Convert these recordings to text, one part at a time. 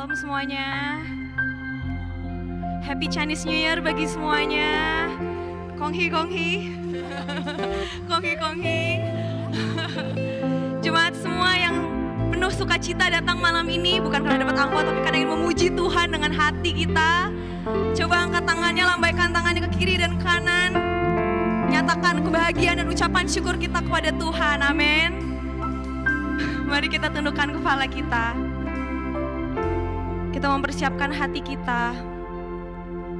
Shalom semuanya. Happy Chinese New Year bagi semuanya. Konghi konghi. Konghi konghi. Jemaat semua yang penuh sukacita datang malam ini bukan karena dapat angpau tapi karena ingin memuji Tuhan dengan hati kita. Coba angkat tangannya, lambaikan tangannya ke kiri dan kanan. Nyatakan kebahagiaan dan ucapan syukur kita kepada Tuhan. Amin. Mari kita tundukkan kepala kita. Kita mempersiapkan hati kita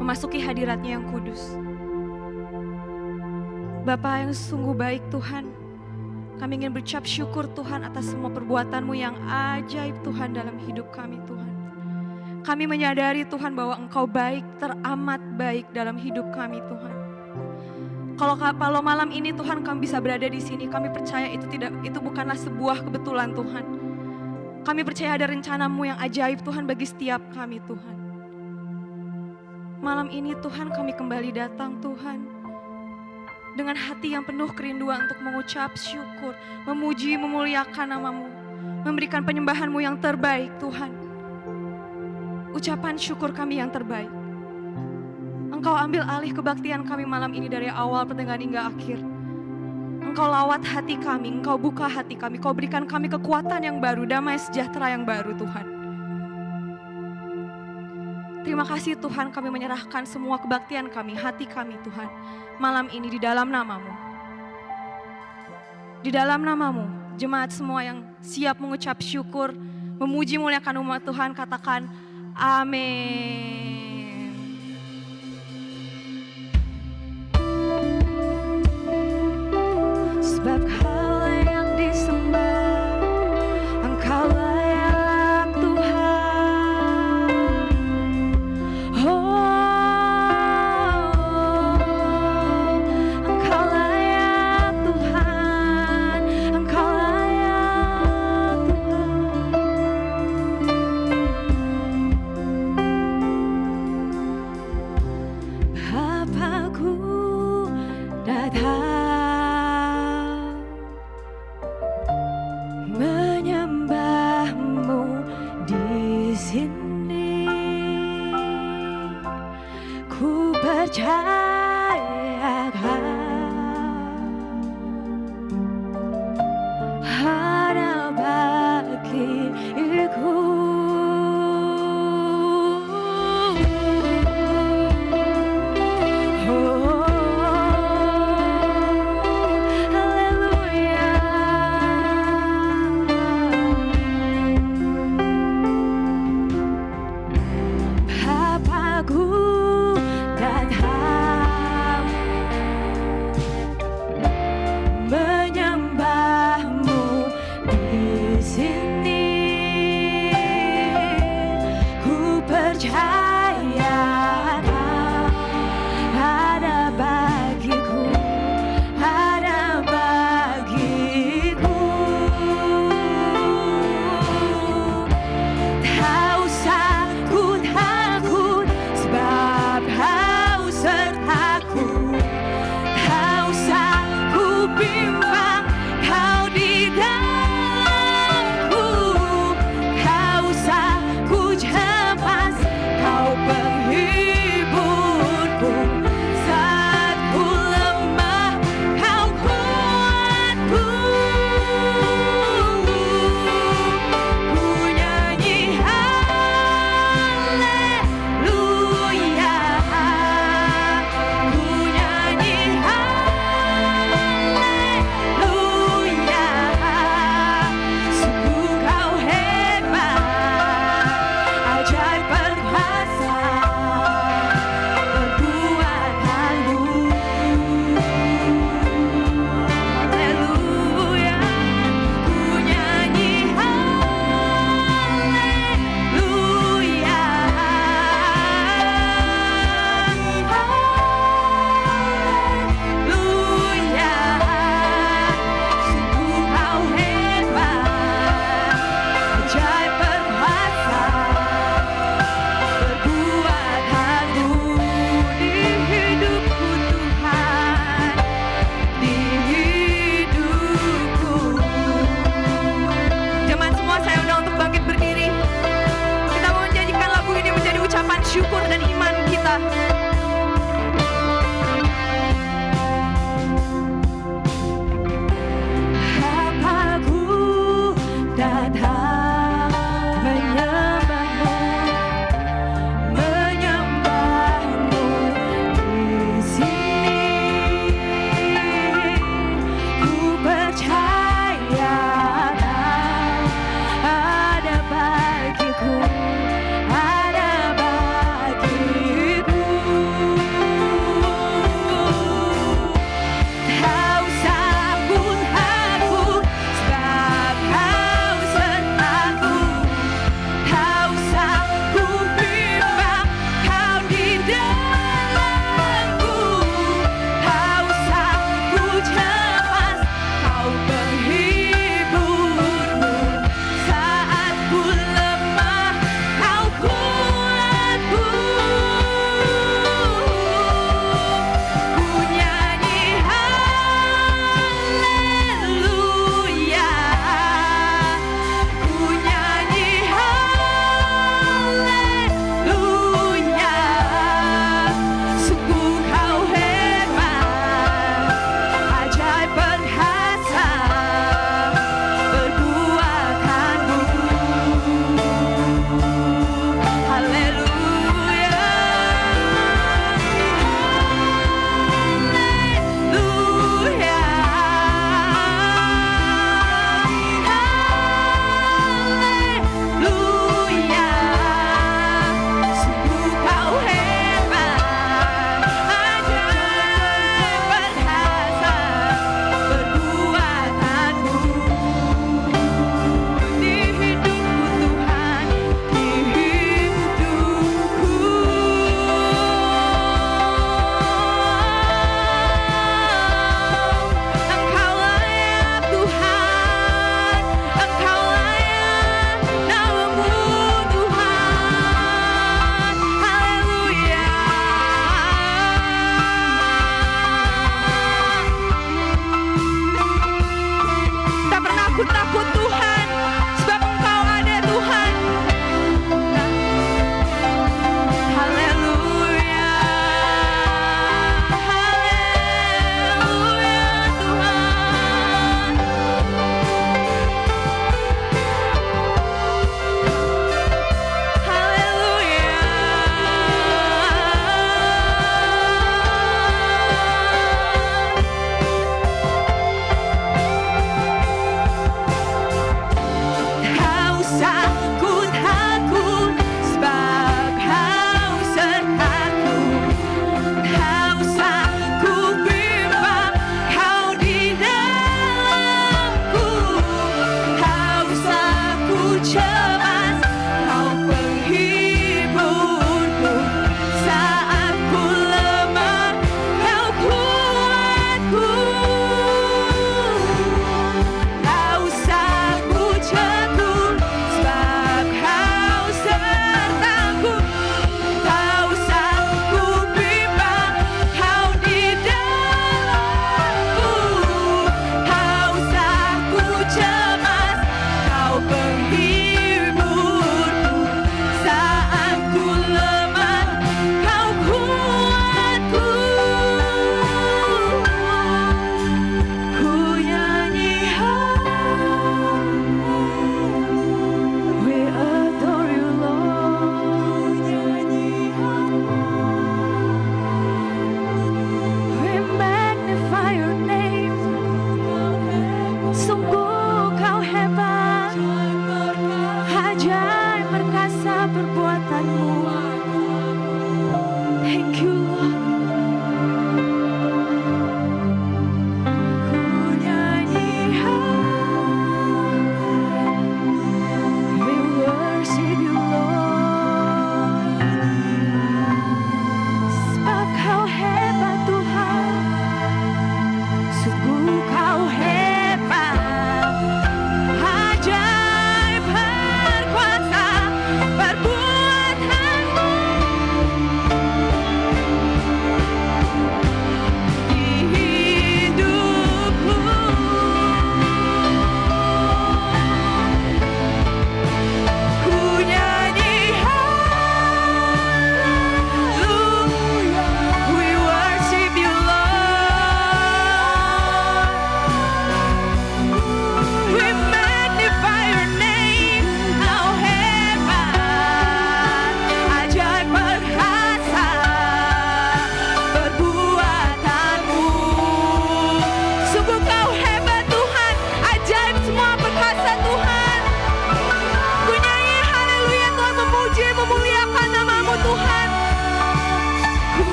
memasuki hadirat-Nya yang kudus. Bapa yang sungguh baik Tuhan, kami ingin berucap syukur Tuhan atas semua perbuatan-Mu yang ajaib Tuhan dalam hidup kami Tuhan. Kami menyadari Tuhan bahwa Engkau baik, teramat baik dalam hidup kami Tuhan. Kalau malam ini Tuhan kami bisa berada di sini, kami percaya itu bukanlah sebuah kebetulan Tuhan. Kami percaya ada rencana-Mu yang ajaib Tuhan bagi setiap kami Tuhan. Malam ini Tuhan kami kembali datang Tuhan. Dengan hati yang penuh kerinduan untuk mengucap syukur, memuji, memuliakan nama-Mu. Memberikan penyembahan-Mu yang terbaik Tuhan. Ucapan syukur kami yang terbaik. Engkau ambil alih kebaktian kami malam ini dari awal pertengahan hingga akhir. Engkau lawat hati kami, Engkau buka hati kami, Kau berikan kami kekuatan yang baru, damai sejahtera yang baru Tuhan. Terima kasih Tuhan, kami menyerahkan semua kebaktian kami, hati kami Tuhan, malam ini di dalam nama-Mu. Di dalam nama-Mu, jemaat semua yang siap mengucap syukur, memuji muliakan umat Tuhan, katakan amin. Sebab Kau yang disembah, Engkau layak Tuhan. Engkau layak Tuhan, Engkau layak Tuhan. Bapakku datang menyembah-Mu di sini. Ku percaya ada bagiku.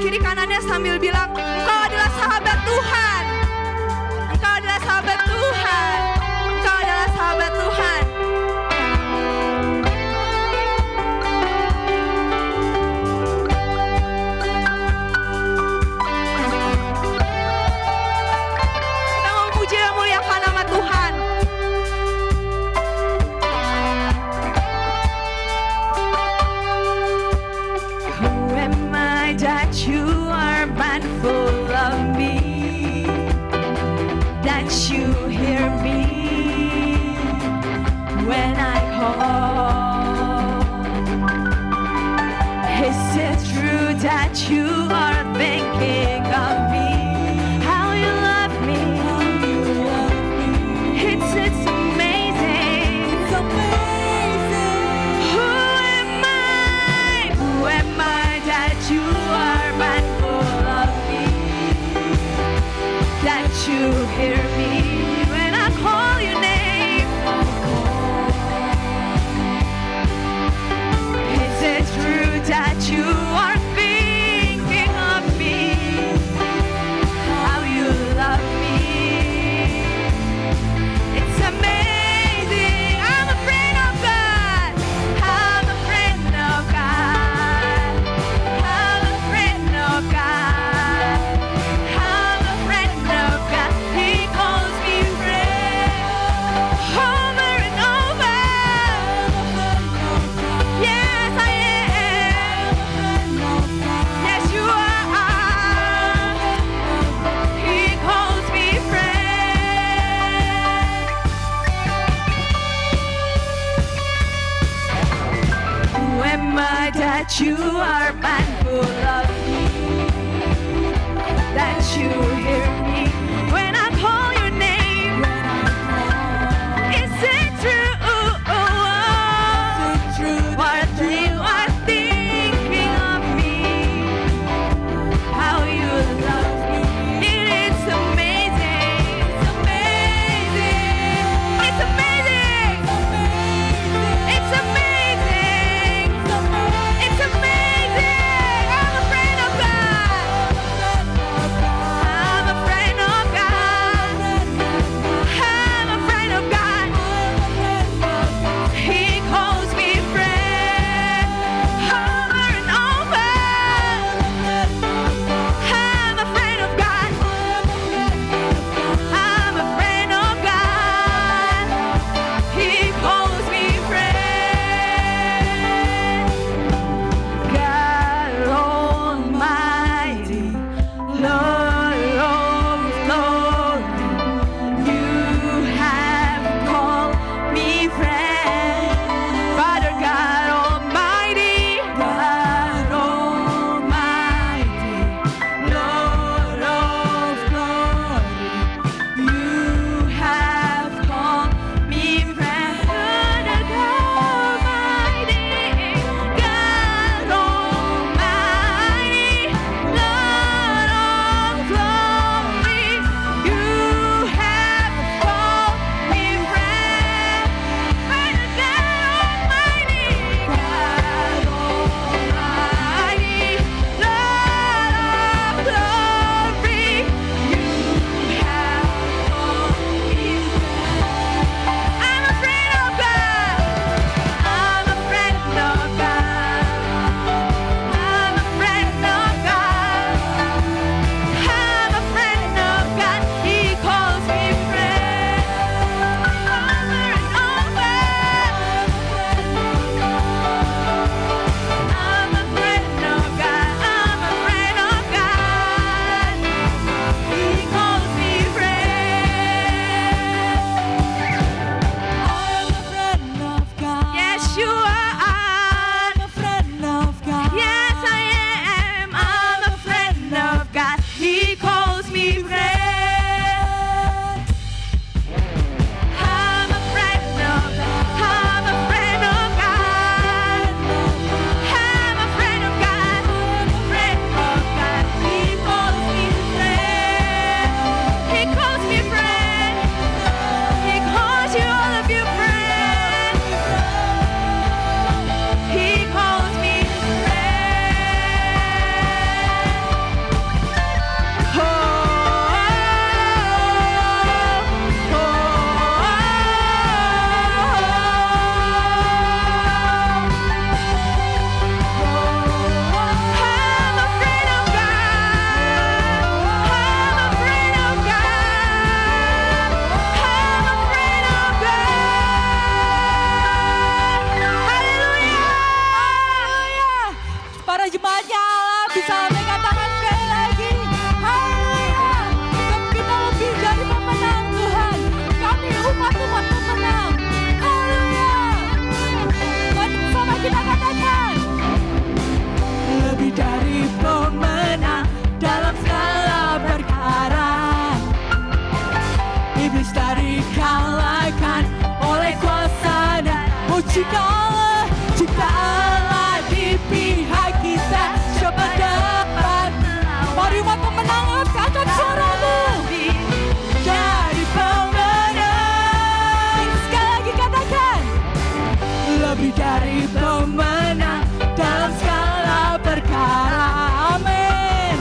kiri kanannya sambil bilang, engkau adalah sahabat Tuhan. Engkau adalah sahabat Tuhan. Engkau adalah sahabat Tuhan. Kita memuji dan muliakan nama Tuhan. Who am I that you are mindful of me, that you hear me when I call? Is it true that you are thinking of me, how you love me? It's amazing. It's amazing. Who am I? Who am I that you are mindful of me, that you hear me when I call your name? Is it true that you are thinking of me, how you love me? It's amazing. I'm a friend of God. I'm a friend of God. I'm a friend of God. I'm a friend of God. He calls me friend over and over. Yes, I am. Yes, you are. He calls me friend. Who am I that you are mindful of me, that you hear me when I call your name? Is it true? What you are thinking of me, how you love me? It is amazing. It's amazing. It's amazing. It's amazing. It's amazing. I'm a friend of God. I'm a friend of jika Allah di pihak kita, siapa dapat melawan? Mari umat pemenang, angkat suaramu. Dari pemenang, sekali lagi katakan, lebih dari pemenang dalam segala perkara. Amin.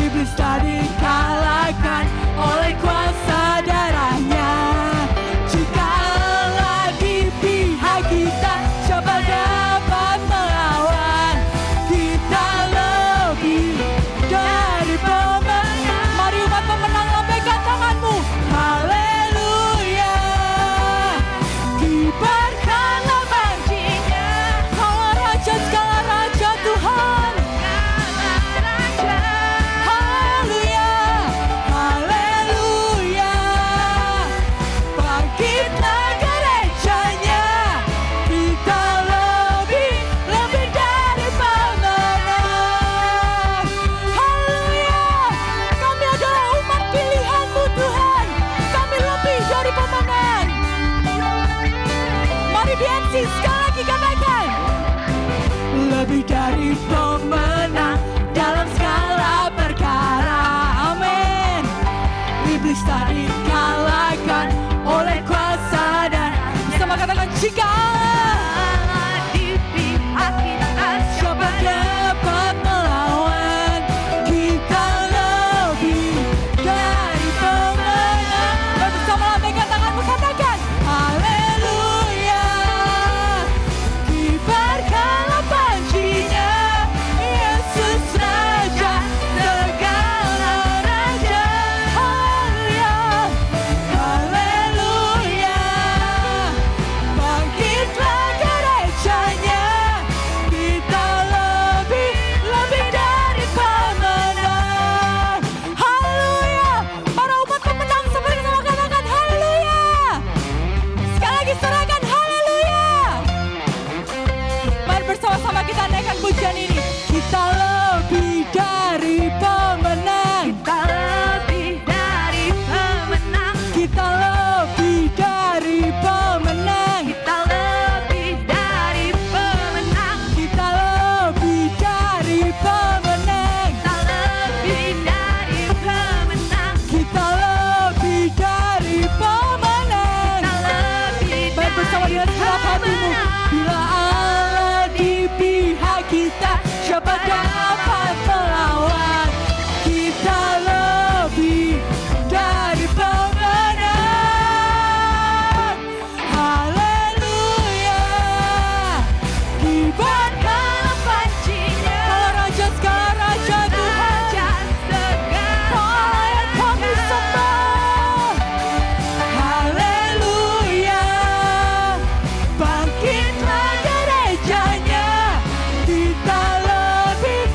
Iblis tak dikalahkan oleh kuasa darahnya. Jika Allah di pihak kita, siapa dapat melawan? Kita lebih dari pemenang. Mari umat pemenang, lambaikan tanganmu. Haleluya. Kibarkanlah bangsinya. Kaulah raja segala raja Tuhan. Haleluya. Haleluya. Bangkitlah gerejanya. Kita lebih dari pemenang. Haleluya. Kami adalah umat pilihan-Mu Tuhan. Kami lebih dari pemenang. Mari BNC sekali lagi katakan, lebih dari pemenang dalam segala perkara. Amin. Iblis tak dikalahkan oleh kuasa dan sama katakan, jika Allah di pihak kita, siapa dapat melawan? Kita lebih dari pemenang. Bersama lambaikan tanganmu, katakan haleluya. Kibarkanlah panjinya, Yesus Raja segala raja. Haleluya. Haleluya. Bangkitlah gerejanya. Kita lebih dari pemenang. Haleluya. Para umat pemenang sama-sama katakan haleluya. Sekali lagi serahkan haleluya. Mari bersama-sama kita naikkan pujian ini. Kita lebih dari pemenang. Kita lebih dari pemenang. Kita lebih dari pemenang. Kita lebih dari pemenang. Kita lebih dari pemenang. Kita lebih dari pemenang. Kita lebih dari pemenang. Baik bersama dengan segenap hatimu. Bila Allah di pihak kita, siapa dapat melawan? Kita lebih dari pemenang. Haleluya. Kibarkanlah panjinya. Kaulah raja segala raja Tuhan. Kaulah yang kami sembah. Haleluya. Bangkitlah gerejanya. Kita lebih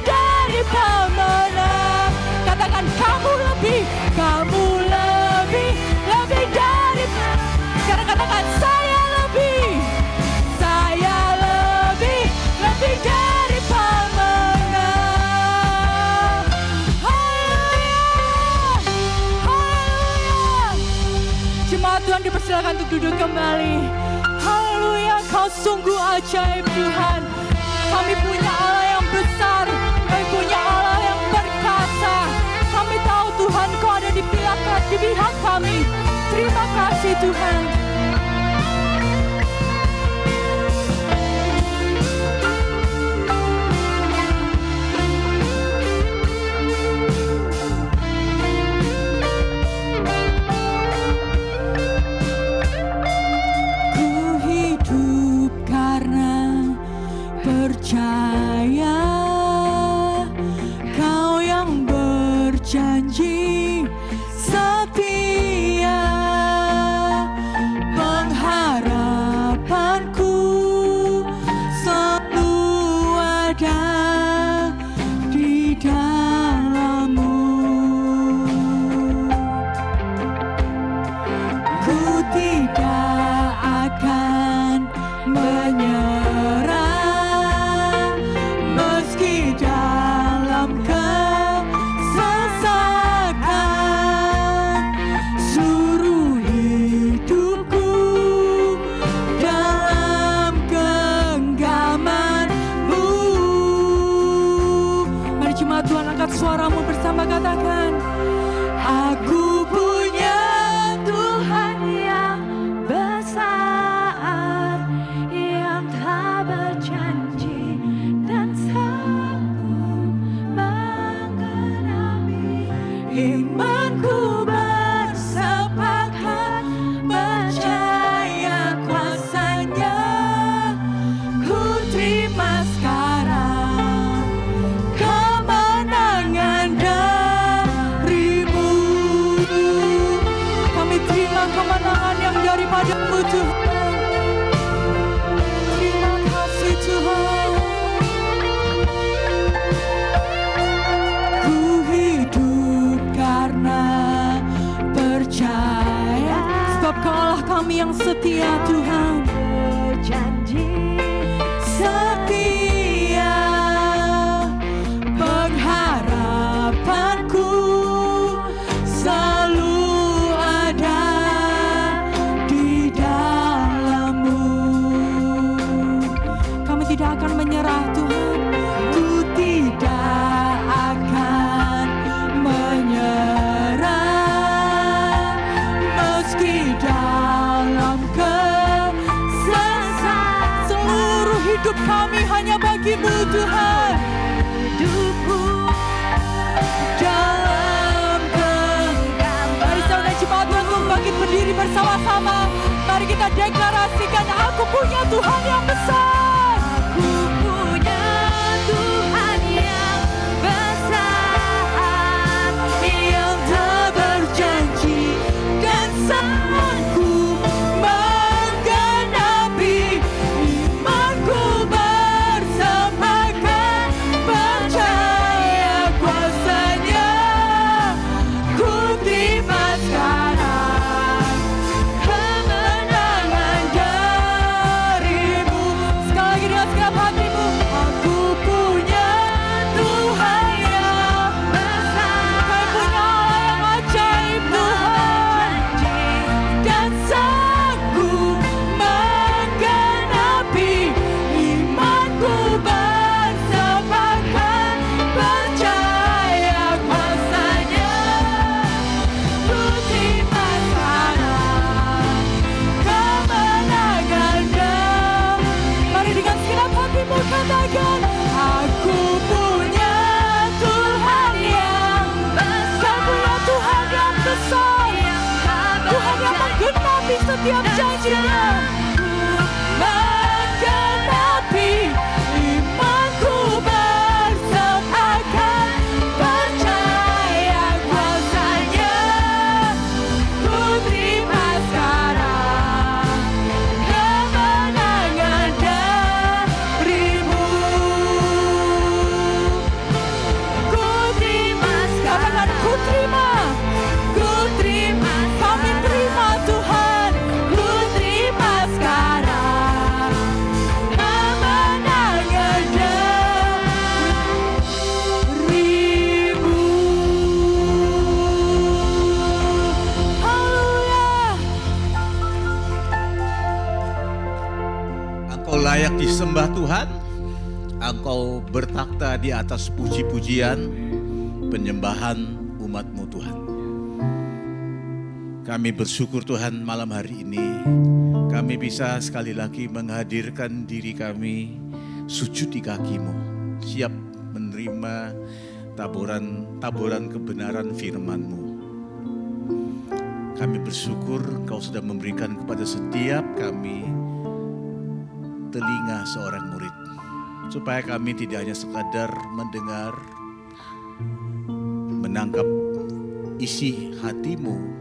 dari pemenang. Katakan kamu lebih dari. Sekarang katakan saya lebih dari pemenang. Haleluya. Haleluya. Jemaat Tuhan dipersilakan untuk duduk kembali. Haleluya, Kau sungguh ajaib Tuhan. Kami punya Allah yang besar, kami punya Allah yang perkasa. Kami tahu Tuhan Kau ada di pihak kami. Terima kasih Tuhan. Ku hidup karena percaya Kau yang berjanji setia. Pengharapanku selalu ada di dalam-Mu. Ku tidak akan menyerah meski dalam kesesakan. padamu Tuhan. Terima kasih Tuhan. Ku hidup karena percaya, sebab Kau Allah kami yang setia Tuhan. Berjanji setia, pengharapanku selalu ada di dalam-Mu. Kami tidak akan menyerah Tuhan, ku tidak akan menyerah, meski dalam kesesatan. Seluruh hidup kami hanya bagi-Mu Tuhan. Hidupku dalam genggaman. Mari saudara jemaat Tuhan untuk bangkit berdiri bersama-sama. Mari kita deklarasikan, aku punya Tuhan yang besar. Aku punya Tuhan yang besar, yang tak berjanji dan sanggup menggenapi imanku bersamakan. Percaya kuasanya, ku terima sekarang kemenangan darimu. Sekali lagi dengan segenap hatimu, aku punya Tuhan yang besar. Kau punya Allah yang ajaib Tuhan, dan sanggup menggenapi imanku bersamakan. Percaya kuasanya, ku terima sekarang kemenangan. Mari dengan segenap hatimu katakan, aku punya Tuhan yang besar. Kau punya Tuhan yang besar, Tuhan yang menggenapi setiap janjinya, menggenapi imanku bersamakan. Percaya kuasanya, ku terima sekarang kemenangan darimu. Ku terima sekarang, ku terima, kami terima Tuhan. Ku terima sekarang kemenangan darimu. Haleluya. Engkau layak disembah Tuhan. Engkau bertakhta di atas puji-pujian penyembahan umat-Mu Tuhan. Kami bersyukur Tuhan malam hari ini kami bisa sekali lagi menghadirkan diri kami sujud di kaki-Mu, siap menerima taburan kebenaran firman-Mu. Kami bersyukur Kau sudah memberikan kepada setiap kami telinga seorang murid, supaya kami tidak hanya sekadar mendengar, menangkap isi hati-Mu,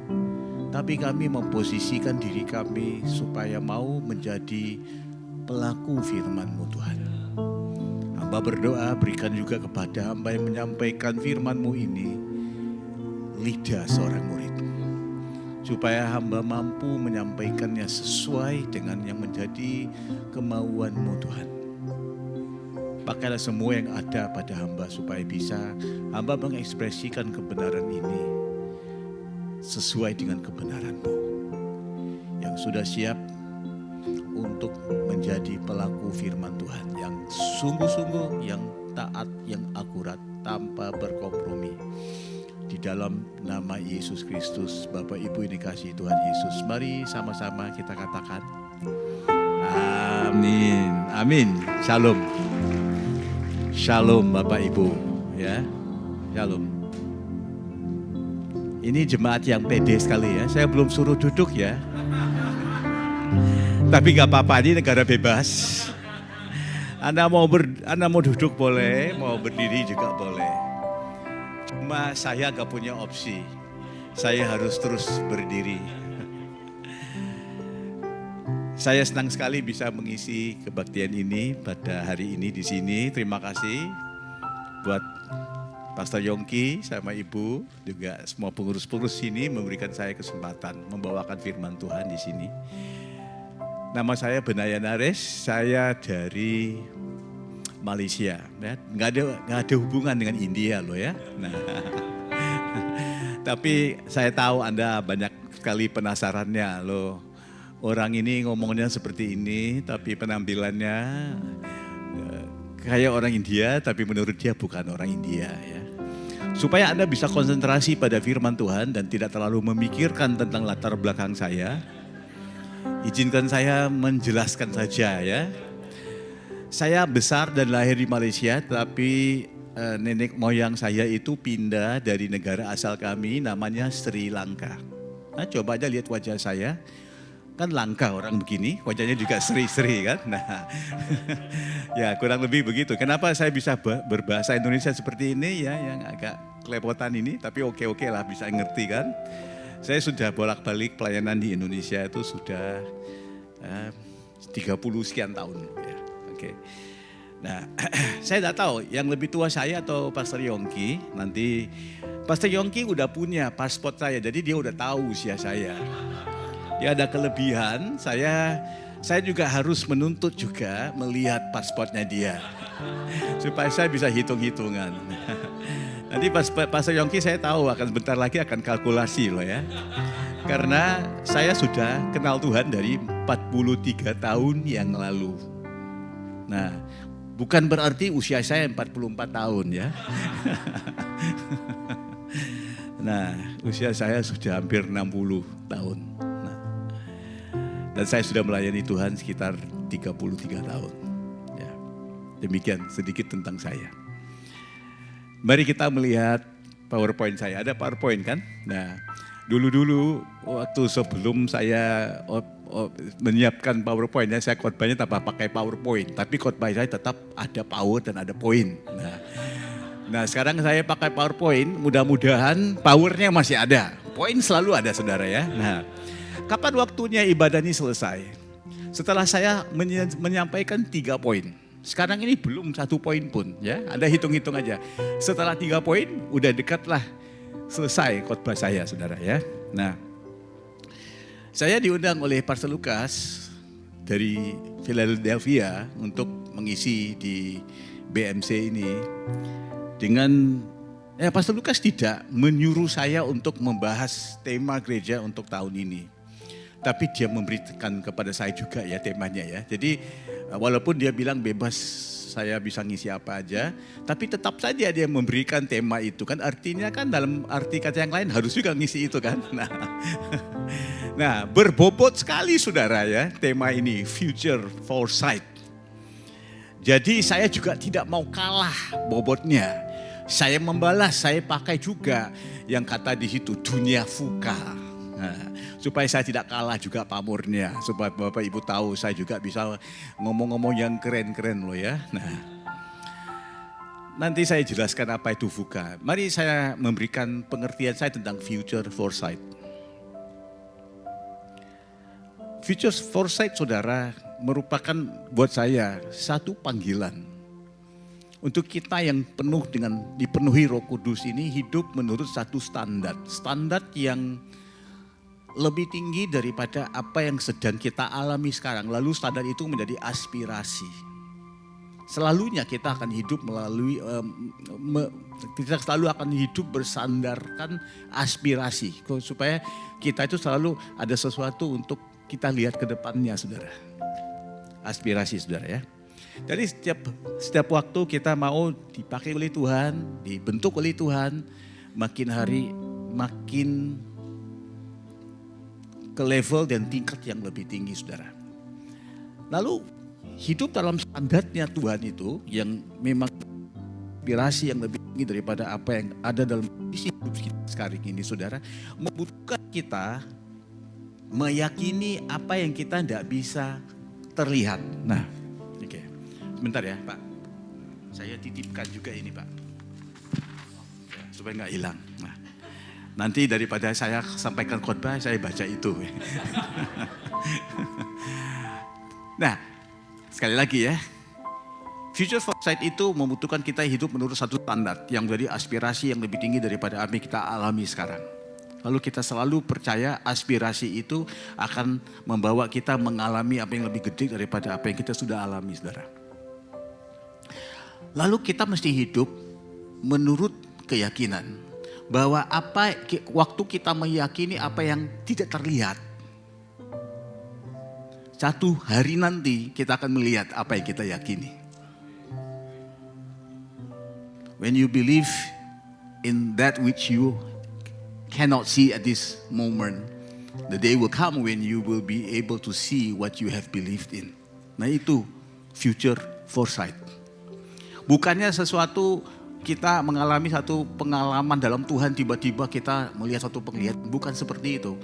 tapi kami memposisikan diri kami supaya mau menjadi pelaku firman-Mu Tuhan. Hamba berdoa berikan juga kepada hamba yang menyampaikan firman-Mu ini lidah seorang murid, supaya hamba mampu menyampaikannya sesuai dengan yang menjadi kemauan-Mu Tuhan. Pakailah semua yang ada pada hamba supaya bisa hamba mengekspresikan kebenaran ini sesuai dengan kebenaran-Mu yang sudah siap untuk menjadi pelaku firman Tuhan yang sungguh-sungguh, yang taat, yang akurat, tanpa berkompromi. Di dalam nama Yesus Kristus, Bapak Ibu yang dikasihi Tuhan Yesus, mari sama-sama kita katakan amin. Amin. Shalom. Shalom Bapak Ibu, ya. Shalom. Ini jemaat yang pede sekali ya. Saya belum suruh duduk ya. Tapi gak apa-apa, ini negara bebas. Anda mau duduk boleh, mau berdiri juga boleh. Cuma saya gak punya opsi. Saya harus terus berdiri. Saya senang sekali bisa mengisi kebaktian ini pada hari ini di sini. Terima kasih buat Pastor Yongki sama Ibu, juga semua pengurus-pengurus sini memberikan saya kesempatan membawakan firman Tuhan di sini. Nama saya Benaya Nares, saya dari Malaysia. Ya. Nggak ada hubungan dengan India loh ya. Nah, tapi saya tahu Anda banyak sekali penasarannya loh. Orang ini ngomongnya seperti ini, tapi penampilannya kayak orang India, tapi menurut dia bukan orang India ya. Supaya Anda bisa konsentrasi pada firman Tuhan dan tidak terlalu memikirkan tentang latar belakang saya, izinkan saya menjelaskan saja ya. Saya besar dan lahir di Malaysia, tapi nenek moyang saya itu pindah dari negara asal kami, namanya Sri Lanka. Nah, coba aja lihat wajah saya. Kan langka orang begini, wajahnya juga seri-seri kan. Nah, ya kurang lebih begitu. Kenapa saya bisa berbahasa Indonesia seperti ini ya, yang agak kelepotan ini, tapi oke-oke lah bisa ngerti kan. Saya sudah bolak-balik pelayanan di Indonesia itu sudah 30 sekian tahun ya. Oke. Nah, saya tidak tahu yang lebih tua saya atau Pastor Yongki. Nanti Pastor Yongki udah punya paspor saya, jadi dia udah tahu usia saya. Dia ada kelebihan, saya juga harus menuntut juga melihat paspornya dia. Supaya saya bisa hitung-hitungan. Nanti Pastor Yongki saya tahu akan bentar lagi akan kalkulasi loh ya. Karena saya sudah kenal Tuhan dari 43 tahun yang lalu. Nah, bukan berarti usia saya 44 tahun ya. Nah, usia saya sudah hampir 60 tahun. Nah, dan saya sudah melayani Tuhan sekitar 33 tahun. Ya, demikian sedikit tentang saya. Mari kita melihat PowerPoint saya. Ada PowerPoint kan? Nah, dulu-dulu waktu sebelum saya menyiapkan PowerPoint-nya, saya khotbahnya tanpa pakai PowerPoint. Tapi khotbah saya tetap ada power dan ada poin. Nah, sekarang saya pakai PowerPoint, mudah-mudahan powernya masih ada. Poin selalu ada saudara ya. Nah, kapan waktunya ibadah ini selesai? Setelah saya menyampaikan 3 poin. Sekarang ini belum 1 poin pun ya. Anda hitung-hitung aja. Setelah 3 poin, udah dekatlah selesai khotbah saya saudara ya. Nah, saya diundang oleh Pastor Lukas dari Philadelphia untuk mengisi di BMC ini. Dengan Pastor Lukas tidak menyuruh saya untuk membahas tema gereja untuk tahun ini. Tapi dia memberikan kepada saya juga ya temanya ya. Jadi walaupun dia bilang bebas saya bisa ngisi apa aja, tapi tetap saja dia memberikan tema itu kan, artinya kan dalam arti kata yang lain harus juga ngisi itu kan. Nah, berbobot sekali saudara ya tema ini, Future Foresight. Jadi saya juga tidak mau kalah bobotnya. Saya membalas, saya pakai juga yang kata di situ dunia fuka. Nah, supaya saya tidak kalah juga pamornya, supaya Bapak Ibu tahu saya juga bisa ngomong-ngomong yang keren-keren loh ya. Nah, nanti saya jelaskan apa itu fuka. Mari saya memberikan pengertian saya tentang Future Foresight. Future Foresight saudara merupakan buat saya satu panggilan untuk kita yang penuh dengan dipenuhi Roh Kudus ini hidup menurut satu standar yang lebih tinggi daripada apa yang sedang kita alami sekarang. Lalu standar itu menjadi aspirasi. Selalunya kita akan hidup melalui kita selalu akan hidup bersandarkan aspirasi supaya kita itu selalu ada sesuatu untuk kita lihat ke depannya saudara. Aspirasi saudara ya. Jadi setiap waktu kita mau dipakai oleh Tuhan, dibentuk oleh Tuhan, makin hari makin ke level dan tingkat yang lebih tinggi saudara. Lalu hidup dalam standarnya Tuhan itu yang memang aspirasi yang lebih tinggi daripada apa yang ada dalam kondisi hidup kita sekarang ini saudara, membutuhkan kita meyakini apa yang kita tidak bisa terlihat. Nah, oke. Sebentar ya Pak, saya titipkan juga ini Pak, ya, supaya nggak hilang. Nah, nanti daripada saya sampaikan khotbah, saya baca itu. Nah, sekali lagi ya, future foresight itu membutuhkan kita hidup menurut satu standar yang menjadi aspirasi yang lebih tinggi daripada apa yang kita alami sekarang. Lalu kita selalu percaya aspirasi itu akan membawa kita mengalami apa yang lebih gede daripada apa yang kita sudah alami, saudara. Lalu kita mesti hidup menurut keyakinan bahwa waktu kita meyakini apa yang tidak terlihat, satu hari nanti kita akan melihat apa yang kita yakini. When you believe in that which you cannot see at this moment, the day will come when you will be able to see what you have believed in. Nah itu future foresight. Bukannya sesuatu kita mengalami satu pengalaman dalam Tuhan, tiba-tiba kita melihat satu penglihatan. Bukan seperti itu.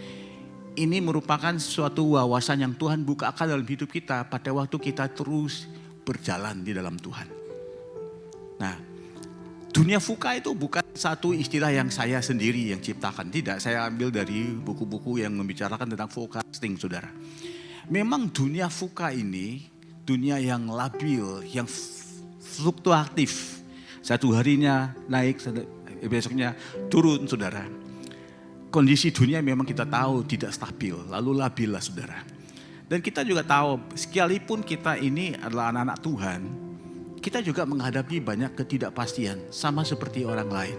Ini merupakan suatu wawasan yang Tuhan bukakan dalam hidup kita pada waktu kita terus berjalan di dalam Tuhan. Nah, dunia VUCA itu bukan satu istilah yang saya sendiri yang ciptakan. Tidak, saya ambil dari buku-buku yang membicarakan tentang forecasting, saudara. Memang dunia VUCA ini, dunia yang labil, yang fluktuatif. Satu harinya naik, besoknya turun, saudara. Kondisi dunia memang kita tahu tidak stabil, lalu labil lah, saudara. Dan kita juga tahu, sekalipun kita ini adalah anak-anak Tuhan, kita juga menghadapi banyak ketidakpastian, sama seperti orang lain.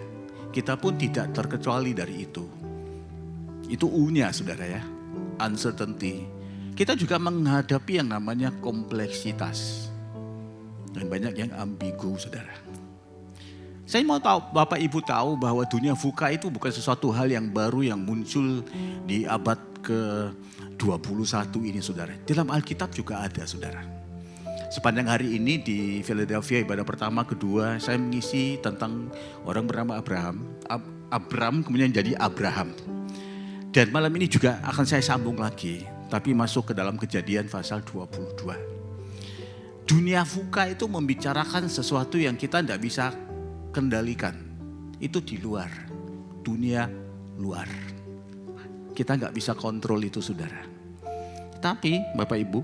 Kita pun tidak terkecuali dari itu. Itu U-nya, saudara ya, uncertainty. Kita juga menghadapi yang namanya kompleksitas. Dan banyak yang ambigu, saudara. Saya mau tahu, Bapak Ibu tahu bahwa dunia VUCA itu bukan sesuatu hal yang baru yang muncul di abad ke-21 ini, saudara. Dalam Alkitab juga ada, saudara. Sepanjang hari ini di Philadelphia ibadah pertama, kedua, saya mengisi tentang orang bernama Abraham. Abram kemudian jadi Abraham. Dan malam ini juga akan saya sambung lagi, tapi masuk ke dalam Kejadian pasal 22. Dunia VUCA itu membicarakan sesuatu yang kita tidak bisa kendalikan. Itu di luar, dunia luar. Kita nggak bisa kontrol itu, saudara. Tapi Bapak Ibu,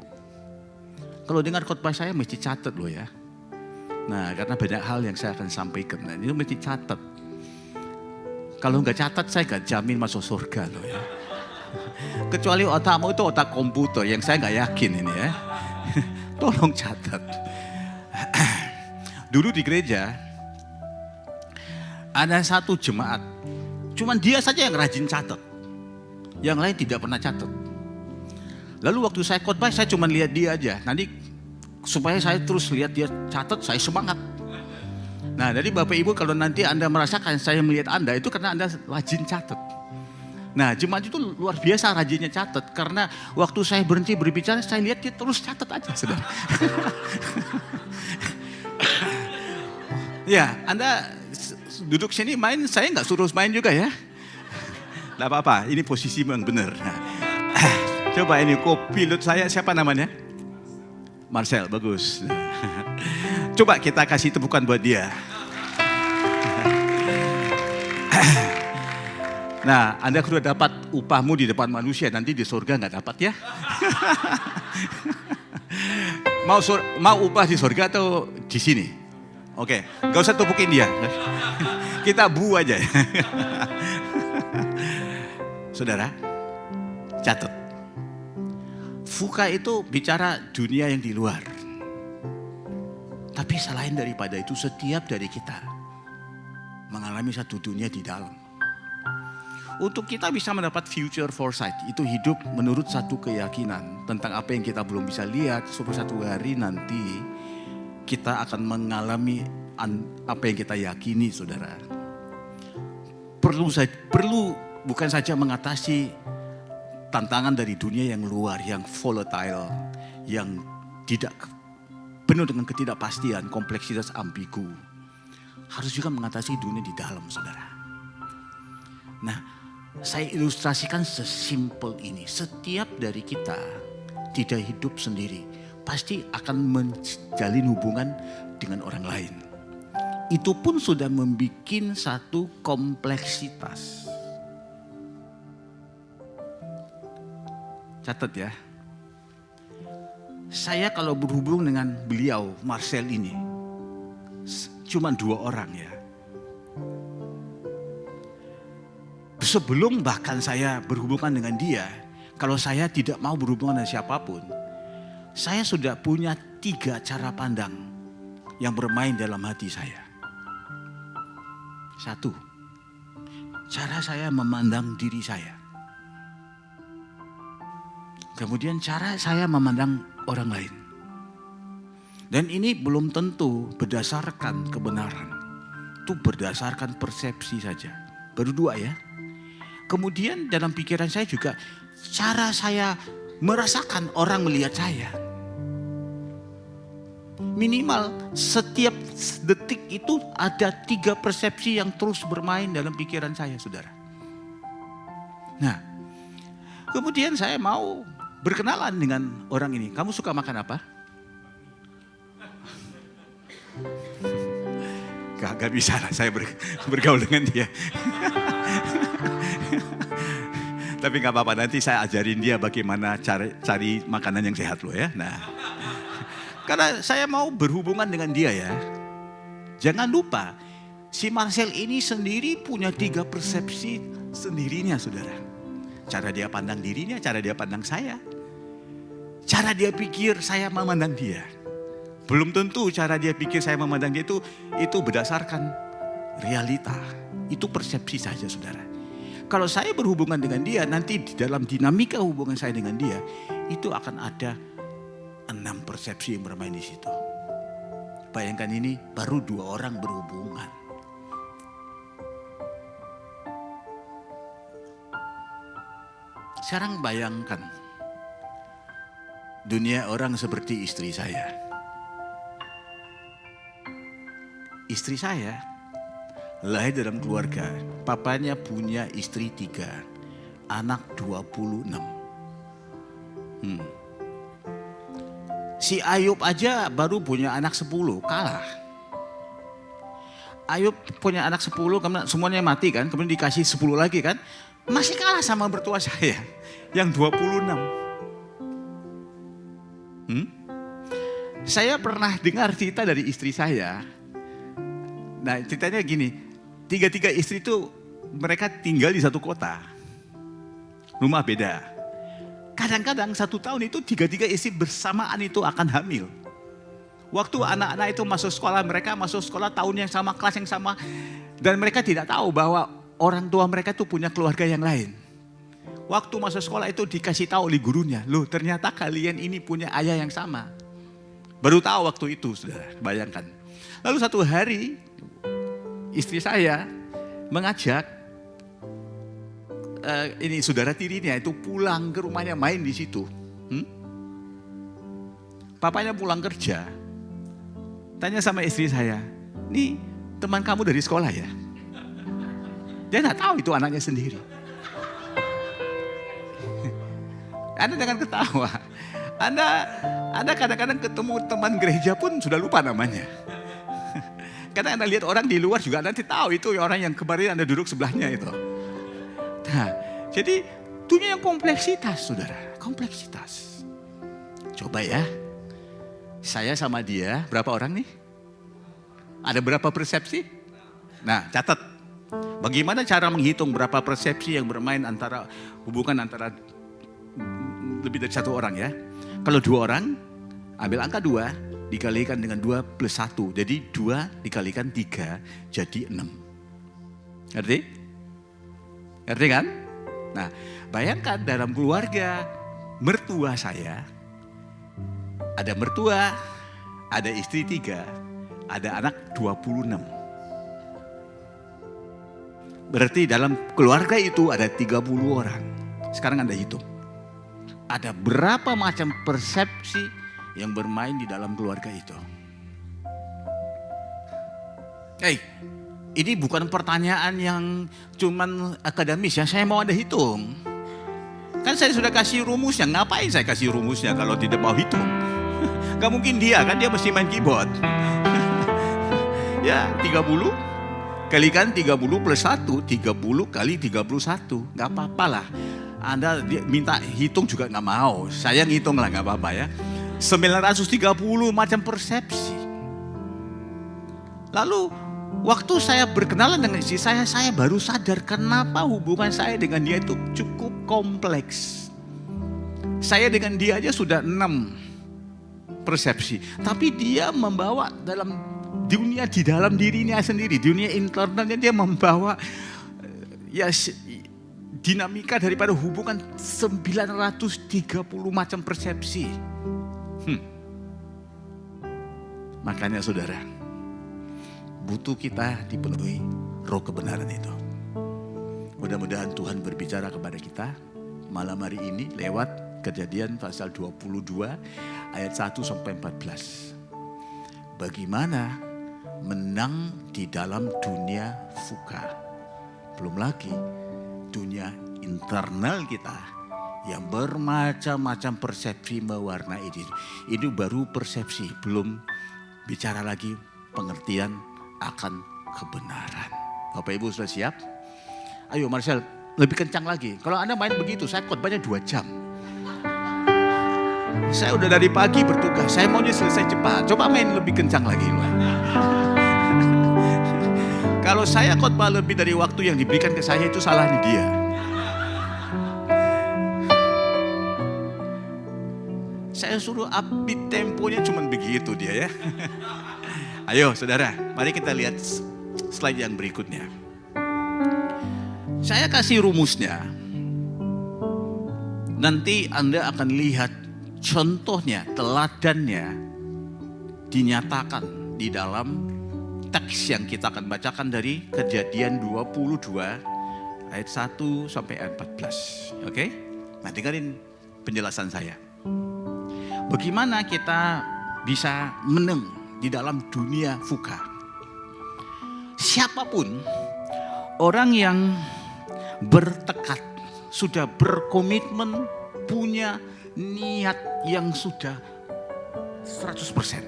kalau dengar khotbah saya mesti catat loh ya. Nah, karena banyak hal yang saya akan sampaikan, nah, itu mesti catat. Kalau nggak catat saya nggak jamin masuk surga loh ya. Kecuali otakmu itu otak komputer yang saya nggak yakin ini ya. Tolong catat. Dulu di gereja ada satu jemaat, cuman dia saja yang rajin catat. Yang lain tidak pernah catat. Lalu waktu saya khotbah saya cuma lihat dia aja. Nanti supaya saya terus lihat dia catat, saya semangat. Nah, jadi Bapak Ibu kalau nanti Anda merasakan saya melihat Anda itu karena Anda rajin catat. Nah, jemaat itu luar biasa rajinnya catat. Karena waktu saya berhenti berbicara, saya lihat dia terus catat aja, saudara. Ya, Anda duduk sini main, saya nggak suruh main juga ya. Nggak apa-apa, ini posisi yang benar. Nah, coba ini co-pilot saya, siapa namanya? Marcel, bagus. Coba kita kasih tepukan buat dia. Nah, Anda sudah dapat upahmu di depan manusia, nanti di surga nggak dapat ya. Mau upah di surga atau di sini? Oke, nggak usah tupukin dia. Kita bu aja. Saudara, catat. VUCA itu bicara dunia yang di luar. Tapi selain daripada itu, setiap dari kita mengalami satu dunia di dalam. Untuk kita bisa mendapat future foresight, itu hidup menurut satu keyakinan tentang apa yang kita belum bisa lihat. Suatu hari nanti kita akan mengalami apa yang kita yakini, saudara. Perlu bukan saja mengatasi tantangan dari dunia yang luar, yang volatile, yang tidak penuh dengan ketidakpastian, kompleksitas, ambigu. Harus juga mengatasi dunia di dalam, saudara. Nah, saya ilustrasikan sesimpel ini. Setiap dari kita tidak hidup sendiri, pasti akan menjalin hubungan dengan orang lain. Itu pun sudah membuat satu kompleksitas. Catat ya. Saya kalau berhubung dengan beliau, Marcel ini, cuma 2 orang ya. Sebelum bahkan saya berhubungan dengan dia, kalau saya tidak mau berhubungan dengan siapapun, saya sudah punya 3 cara pandang yang bermain dalam hati saya. 1, cara saya memandang diri saya. Kemudian cara saya memandang orang lain. Dan ini belum tentu berdasarkan kebenaran. Itu berdasarkan persepsi saja. Baru 2 ya. Kemudian dalam pikiran saya juga cara saya merasakan orang melihat saya. Minimal setiap detik itu ada 3 persepsi yang terus bermain dalam pikiran saya, saudara. Nah, kemudian saya mau berkenalan dengan orang ini. Kamu suka makan apa? Gak bisa lah saya bergaul dengan dia. Tapi gak apa-apa, nanti saya ajarin dia bagaimana cari makanan yang sehat loh ya. Nah, karena saya mau berhubungan dengan dia ya. Jangan lupa, si Marcel ini sendiri punya 3 persepsi sendirinya, saudara. Cara dia pandang dirinya, cara dia pandang saya. Cara dia pikir saya memandang dia. Belum tentu cara dia pikir saya memandang dia itu berdasarkan realita. Itu persepsi saja, saudara. Kalau saya berhubungan dengan dia, nanti di dalam dinamika hubungan saya dengan dia, itu akan ada 6 persepsi yang bermain di situ. Bayangkan ini baru 2 orang berhubungan. Sekarang bayangkan dunia orang seperti istri saya. Istri saya lahir dalam keluarga, papanya punya istri 3, anak 26. Si Ayub aja baru punya anak 10, kalah. Ayub punya anak 10, kemudian semuanya mati kan, kemudian dikasih 10 lagi kan. Masih kalah sama mertua saya yang 26. Saya pernah dengar cerita dari istri saya. Nah ceritanya gini, 3 istri itu mereka tinggal di satu kota. Rumah beda. Kadang-kadang 1 tahun itu 3 istri bersamaan itu akan hamil. Waktu anak-anak itu masuk sekolah, mereka masuk sekolah tahun yang sama, kelas yang sama. Dan mereka tidak tahu bahwa orang tua mereka tuh punya keluarga yang lain. Waktu masuk sekolah itu dikasih tahu oleh gurunya, loh ternyata kalian ini punya ayah yang sama. Baru tahu waktu itu, saudara, bayangkan. Lalu satu hari istri saya mengajak ini saudara tirinya itu pulang ke rumahnya main di situ. Papanya pulang kerja, tanya sama istri saya, nih teman kamu dari sekolah ya? Dia nggak tahu itu anaknya sendiri. Anda jangan ketawa. Anda kadang-kadang ketemu teman gereja pun sudah lupa namanya. Karena Anda lihat orang di luar juga nanti tahu itu orang yang kemarin Anda duduk sebelahnya itu. Nah, jadi dunia yang kompleksitas, saudara. Kompleksitas. Coba ya, saya sama dia berapa orang nih? Ada berapa persepsi? Nah, catat. Bagaimana cara menghitung berapa persepsi yang bermain antara hubungan antara lebih dari 1 orang ya. Kalau 2 orang, ambil angka 2 dikalikan dengan 2 plus 1. Jadi 2 dikalikan 3 jadi 6. Ngerti? Ngerti kan? Nah, bayangkan dalam keluarga mertua saya, ada mertua, ada istri 3, ada anak 26. Berarti dalam keluarga itu ada 30 orang. Sekarang Anda hitung. Ada berapa macam persepsi yang bermain di dalam keluarga itu. Ini bukan pertanyaan yang cuman akademis ya. Saya mau Anda hitung. Kan saya sudah kasih rumusnya. Ngapain saya kasih rumusnya kalau tidak mau hitung? Gak mungkin dia kan, dia mesti main keyboard. Ya 30. Kalikan 30 plus 1, 30 kali 31. Gak apa-apa lah. Anda minta hitung juga gak mau. Saya ngitung lah gak apa-apa ya. 930 macam persepsi. Lalu waktu saya berkenalan dengan istri saya baru sadar kenapa hubungan saya dengan dia itu cukup kompleks. Saya dengan dia aja sudah 6 persepsi. Tapi dia membawa dalam dunia di dalam dirinya sendiri, dunia internalnya dia membawa ya dinamika daripada hubungan 930 macam persepsi. Makanya saudara, butuh kita dipenuhi roh kebenaran itu. Mudah-mudahan Tuhan berbicara kepada kita malam hari ini lewat Kejadian pasal 22 ayat 1 sampai 14. Bagaimana menang di dalam dunia fuka. Belum lagi dunia internal kita yang bermacam-macam persepsi mewarnai diri. Ini baru persepsi, belum bicara lagi pengertian akan kebenaran. Bapak Ibu sudah siap? Ayo Marcel, lebih kencang lagi. Kalau Anda main begitu, saya khotbahnya 2 jam. Saya udah dari pagi bertugas, saya maunya selesai cepat. Coba main lebih kencang lagi. Kalau saya khotbah lebih dari waktu yang diberikan ke saya, itu salahnya dia. Saya suruh upbeat temponya cuman begitu dia ya. Ayo saudara, mari kita lihat slide yang berikutnya. Saya kasih rumusnya. Nanti Anda akan lihat contohnya, teladannya dinyatakan di dalam teks yang kita akan bacakan dari Kejadian 22 ayat 1 sampai ayat 14. Oke? Nah, dengerin penjelasan saya. Bagaimana kita bisa menang di dalam dunia fuka? Siapapun orang yang bertekad, sudah berkomitmen, punya niat yang sudah 100%,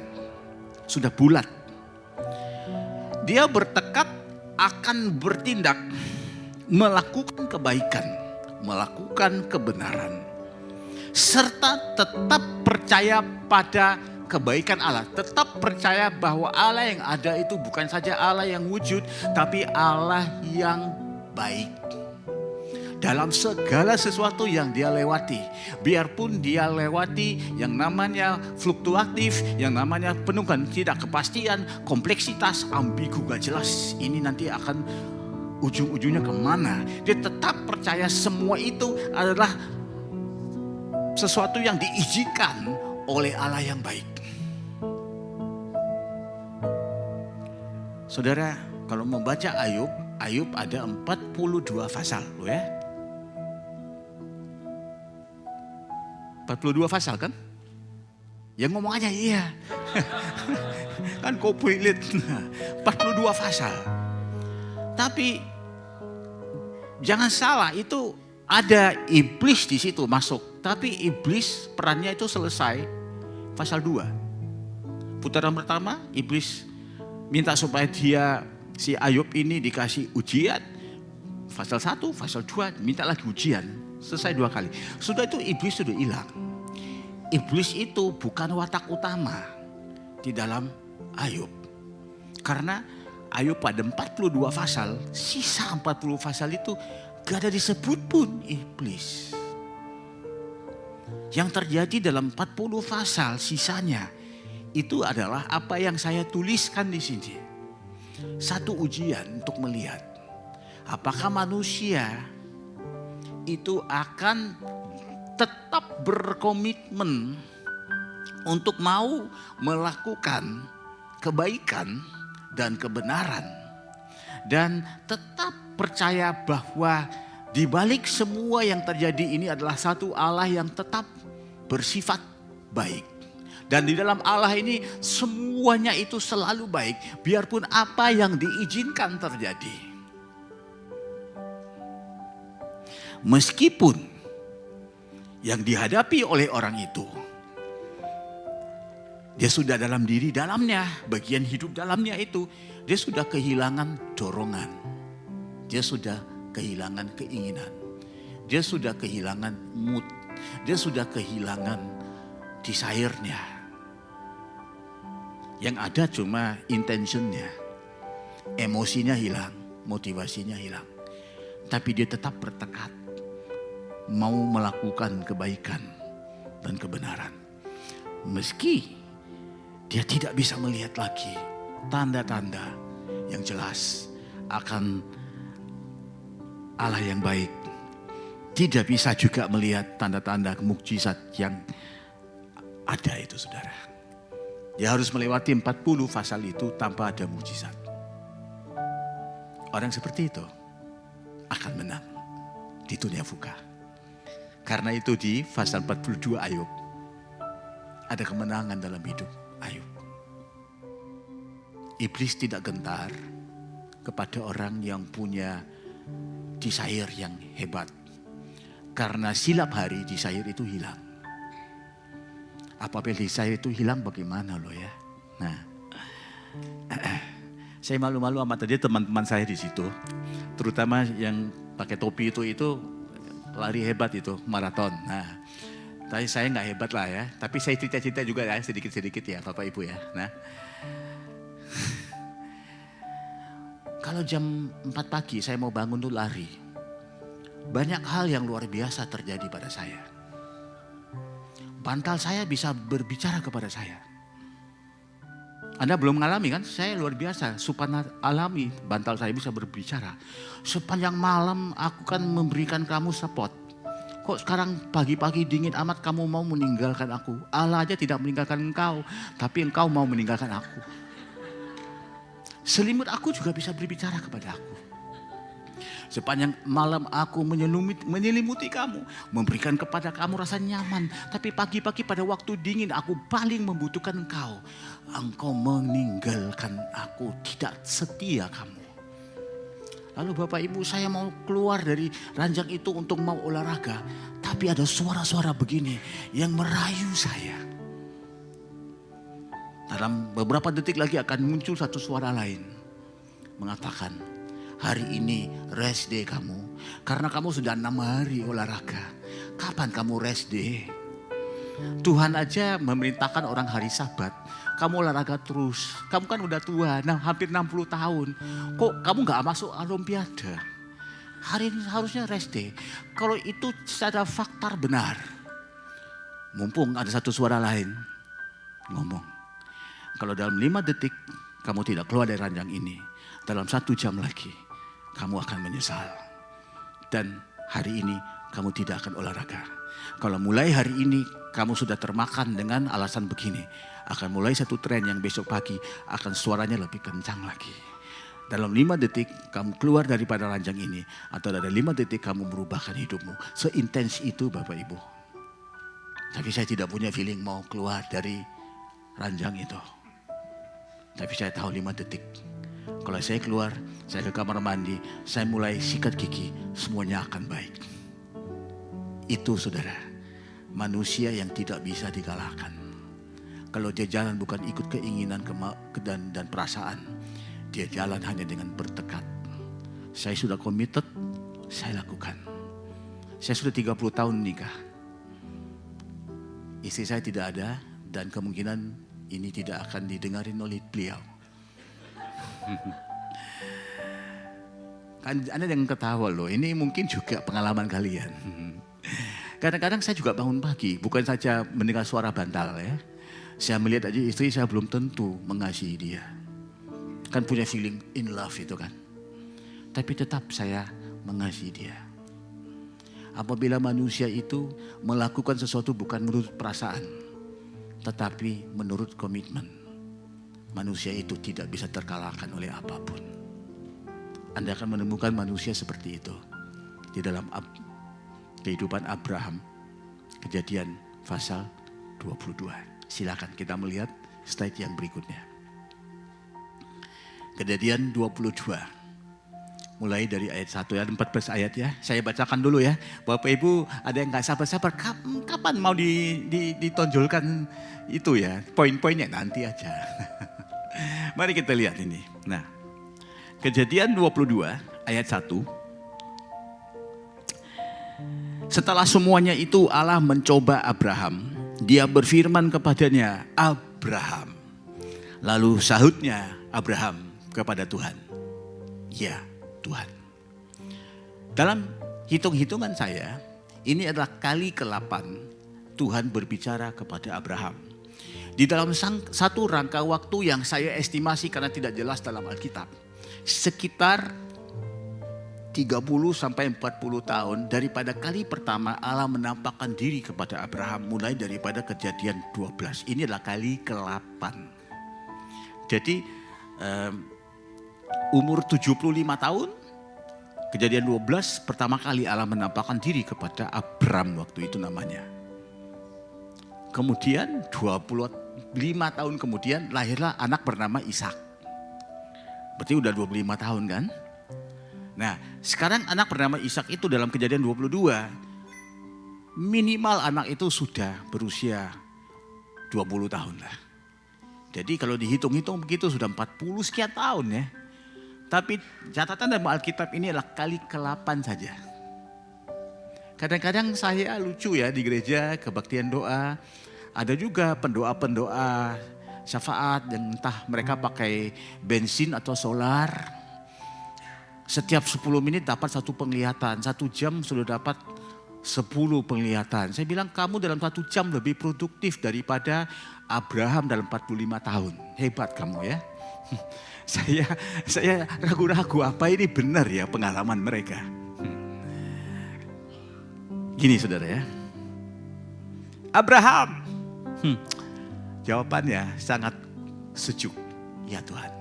sudah bulat. Dia bertekad akan bertindak, melakukan kebaikan, melakukan kebenaran, serta tetap percaya pada kebaikan Allah. Tetap percaya bahwa Allah yang ada itu bukan saja Allah yang wujud, tapi Allah yang baik. Dalam segala sesuatu yang dia lewati, biarpun dia lewati yang namanya fluktuatif, yang namanya penuh dengan tidak kepastian, kompleksitas, ambigu, gak jelas, ini nanti akan ujung-ujungnya kemana. Dia tetap percaya semua itu adalah sesuatu yang diizinkan oleh Allah yang baik. Saudara, kalau membaca Ayub ada 42 pasal loh ya. 42 pasal kan? Yang ngomong aja iya. Kan kau pelit. 42 pasal. Tapi jangan salah, itu ada iblis di situ masuk. Tapi iblis perannya itu selesai pasal 2. Putaran pertama iblis minta supaya si Ayub ini dikasih ujian. Pasal 1, pasal 2 minta lagi ujian. Selesai 2 kali. Sudah itu iblis sudah hilang. Iblis itu bukan watak utama di dalam Ayub. Karena Ayub pada 42 pasal, sisa 40 pasal itu gak ada disebut pun iblis. Yang terjadi dalam 40 pasal sisanya itu adalah apa yang saya tuliskan di sini. Satu ujian untuk melihat apakah manusia itu akan tetap berkomitmen untuk mau melakukan kebaikan dan kebenaran, dan tetap percaya bahwa di balik semua yang terjadi ini adalah satu Allah yang tetap bersifat baik. Dan di dalam Allah ini semuanya itu selalu baik, biarpun apa yang diizinkan terjadi. Meskipun yang dihadapi oleh orang itu, dia sudah dalam diri dalamnya, bagian hidup dalamnya itu, dia sudah kehilangan dorongan. Dia sudah kehilangan keinginan. Dia sudah kehilangan mood. Dia sudah kehilangan desire-nya. Yang ada cuma intention-nya. Emosinya hilang, motivasinya hilang. Tapi dia tetap bertekad mau melakukan kebaikan dan kebenaran. Meski dia tidak bisa melihat lagi tanda-tanda yang jelas akan Allah yang baik. Tidak bisa juga melihat tanda-tanda mukjizat yang ada itu, saudara. Dia harus melewati 40 pasal itu tanpa ada mukjizat. Orang seperti itu akan menang di dunia fuka. Karena itu di pasal 42 Ayub ada kemenangan dalam hidup Ayub. Iblis tidak gentar kepada orang yang punya desire yang hebat. Karena silap hari desire itu hilang. Apabila desire itu hilang bagaimana loh ya. Nah, saya malu-malu sama tadi teman-teman saya di situ. Terutama yang pakai topi itu lari hebat itu, maraton. Nah, tapi saya nggak hebat lah ya. Tapi saya cerita-cerita juga ya, sedikit-sedikit ya Bapak Ibu ya. Nah, kalau jam 4 pagi saya mau bangun tuh lari. Banyak hal yang luar biasa terjadi pada saya. Bantal saya bisa berbicara kepada saya. Anda belum mengalami kan? Saya luar biasa, alami bantal saya bisa berbicara. Sepanjang malam aku kan memberikan kamu support. Kok sekarang pagi-pagi dingin amat kamu mau meninggalkan aku? Allah aja tidak meninggalkan engkau, tapi engkau mau meninggalkan aku. Selimut aku juga bisa berbicara kepada aku. Sepanjang malam aku menyelimuti kamu, memberikan kepada kamu rasa nyaman. Tapi pagi-pagi pada waktu dingin aku paling membutuhkan engkau. Engkau meninggalkan aku, tidak setia kamu. Lalu Bapak Ibu, saya mau keluar dari ranjang itu untuk mau olahraga. Tapi ada suara-suara begini yang merayu saya. Dalam beberapa detik lagi akan muncul satu suara lain. Mengatakan, hari ini rest day kamu. Karena kamu sudah 6 hari olahraga. Kapan kamu rest day? Tuhan aja memerintahkan orang hari Sabat. Kamu olahraga terus. Kamu kan udah tua, hampir 60 tahun. Kok kamu gak masuk Olimpiade? Hari ini harusnya rest day. Kalau itu secara fakta benar. Mumpung ada satu suara lain ngomong. Kalau dalam 5 detik kamu tidak keluar dari ranjang ini. Dalam 1 jam lagi kamu akan menyesal. Dan hari ini kamu tidak akan olahraga. Kalau mulai hari ini kamu sudah termakan dengan alasan begini. Akan mulai satu tren yang besok pagi akan suaranya lebih kencang lagi. Dalam 5 detik kamu keluar daripada ranjang ini. Atau dalam 5 detik kamu merubahkan hidupmu. Seintens itu Bapak Ibu. Tapi saya tidak punya feeling mau keluar dari ranjang itu. Tapi saya tahu 5 detik. Kalau saya keluar, saya ke kamar mandi, saya mulai sikat gigi, semuanya akan baik. Itu saudara, manusia yang tidak bisa dikalahkan. Kalau dia jalan bukan ikut keinginan dan perasaan, dia jalan hanya dengan bertekad. Saya sudah committed, saya lakukan. Saya sudah 30 tahun nikah. Istri saya tidak ada dan kemungkinan ini tidak akan didengarin oleh beliau. Kan Anda jangan ketawa loh, ini mungkin juga pengalaman kalian. Kadang-kadang saya juga bangun pagi, bukan saja mendengar suara bantal ya. Saya melihat aja istri saya belum tentu mengasihi dia. Kan punya feeling in love itu kan. Tapi tetap saya mengasihi dia. Apabila manusia itu melakukan sesuatu bukan menurut perasaan, tetapi menurut komitmen, manusia itu tidak bisa terkalahkan oleh apapun. Anda akan menemukan manusia seperti itu di dalam kehidupan Abraham, Kejadian pasal 22. Silakan kita melihat slide yang berikutnya. Kejadian 22. Mulai dari ayat 1 ya, 14 ayat ya. Saya bacakan dulu ya. Bapak Ibu ada yang gak sabar-sabar. Kapan mau ditonjolkan itu ya. Poin-poinnya nanti aja. Mari kita lihat ini. Nah, Kejadian 22 ayat 1. Setelah semuanya itu Allah mencoba Abraham Dia berfirman kepadanya, Abraham. Lalu sahutnya Abraham kepada Tuhan, ya Tuhan. Dalam hitung-hitungan saya, ini adalah kali ke-8 Tuhan berbicara kepada Abraham. Di dalam satu rangka waktu yang saya estimasi karena tidak jelas dalam Alkitab, sekitar 30 sampai 40 tahun daripada kali pertama Allah menampakkan diri kepada Abraham mulai daripada Kejadian 12. Ini adalah kali ke-8. Jadi umur 75 tahun, Kejadian 12 pertama kali Allah menampakkan diri kepada Abraham waktu itu namanya. Kemudian 25 tahun kemudian lahirlah anak bernama Ishak. Berarti udah 25 tahun kan? Nah, sekarang anak bernama Ishak itu dalam Kejadian 22, minimal anak itu sudah berusia 20 tahun lah. Jadi kalau dihitung-hitung begitu sudah 40 sekian tahun ya. Tapi catatan dalam Alkitab ini adalah kali ke-8 saja. Kadang-kadang saya lucu ya di gereja kebaktian doa. Ada juga pendoa-pendoa syafaat yang entah mereka pakai bensin atau solar. Setiap 10 menit dapat satu penglihatan, 1 jam sudah dapat 10 penglihatan. Saya bilang kamu dalam 1 jam lebih produktif daripada Abraham dalam 45 tahun. Hebat kamu ya. Saya ragu-ragu apa ini benar ya pengalaman mereka. Gini saudara ya. Abraham. Jawabannya sangat sejuk. Ya Tuhan.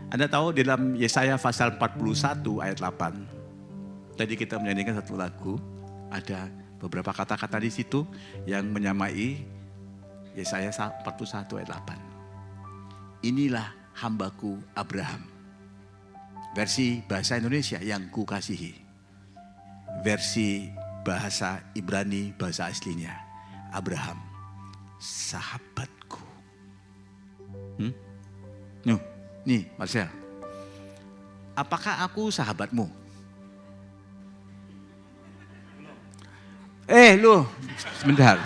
Anda tahu di dalam Yesaya pasal 41 ayat 8. Tadi kita menyanyikan satu lagu. Ada beberapa kata-kata di situ yang menyamai Yesaya 41 ayat 8. Inilah hambaku Abraham. Versi bahasa Indonesia yang kukasihi. Versi bahasa Ibrani bahasa aslinya. Abraham, sahabatku. Nih Marcel, apakah aku sahabatmu? Lu, sebentar.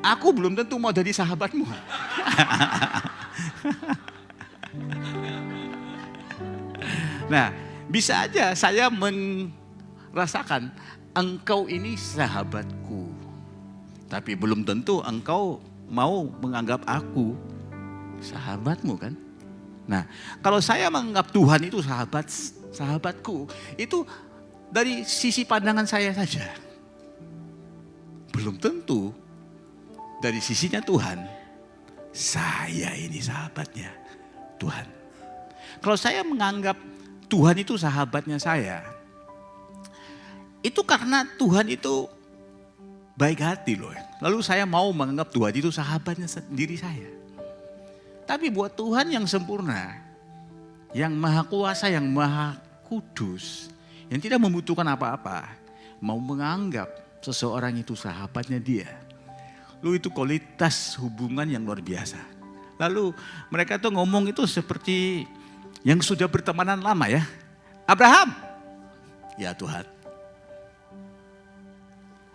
Aku belum tentu mau jadi sahabatmu. Nah, bisa aja saya merasakan engkau ini sahabatku. Tapi belum tentu engkau mau menganggap aku sahabatmu kan. Nah, kalau saya menganggap Tuhan itu sahabatku, itu dari sisi pandangan saya saja. Belum tentu dari sisinya Tuhan, saya ini sahabatnya Tuhan. Kalau saya menganggap Tuhan itu sahabatnya saya, itu karena Tuhan itu baik hati loh. Lalu saya mau menganggap Tuhan itu sahabatnya sendiri saya. Tapi buat Tuhan yang sempurna, yang maha kuasa, yang maha kudus, yang tidak membutuhkan apa-apa, mau menganggap seseorang itu sahabatnya dia. Lu itu kualitas hubungan yang luar biasa. Lalu mereka tuh ngomong itu seperti yang sudah bertemanan lama ya. Abraham, ya Tuhan.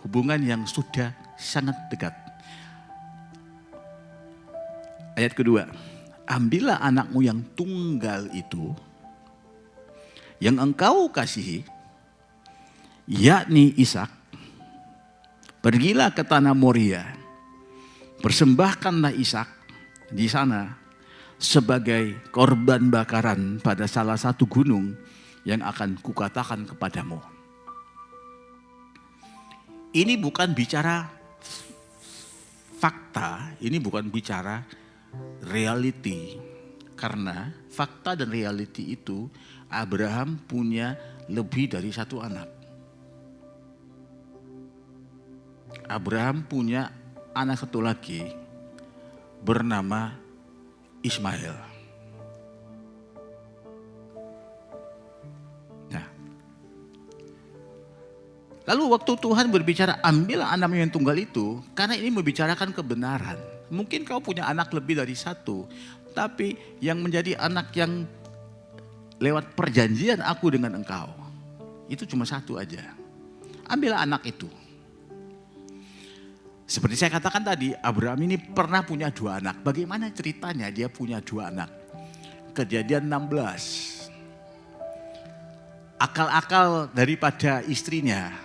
Hubungan yang sudah sangat dekat. Ayat kedua, ambillah anakmu yang tunggal itu, yang engkau kasihi, yakni Ishak. Pergilah ke tanah Moria, persembahkanlah Ishak di sana sebagai korban bakaran pada salah satu gunung yang akan kukatakan kepadamu. Ini bukan bicara fakta, ini bukan bicara reality. Karena fakta dan reality itu Abraham punya lebih dari satu anak. Abraham punya anak satu lagi bernama Ismail. Lalu waktu Tuhan berbicara ambil anakmu yang tunggal itu, karena ini membicarakan kebenaran. Mungkin kau punya anak lebih dari satu, tapi yang menjadi anak yang lewat perjanjian aku dengan engkau, itu cuma satu aja. ambillah anak itu. Seperti saya katakan tadi, Abraham ini pernah punya 2 anak. Bagaimana ceritanya dia punya 2 anak? Kejadian 16. Akal-akal daripada istrinya,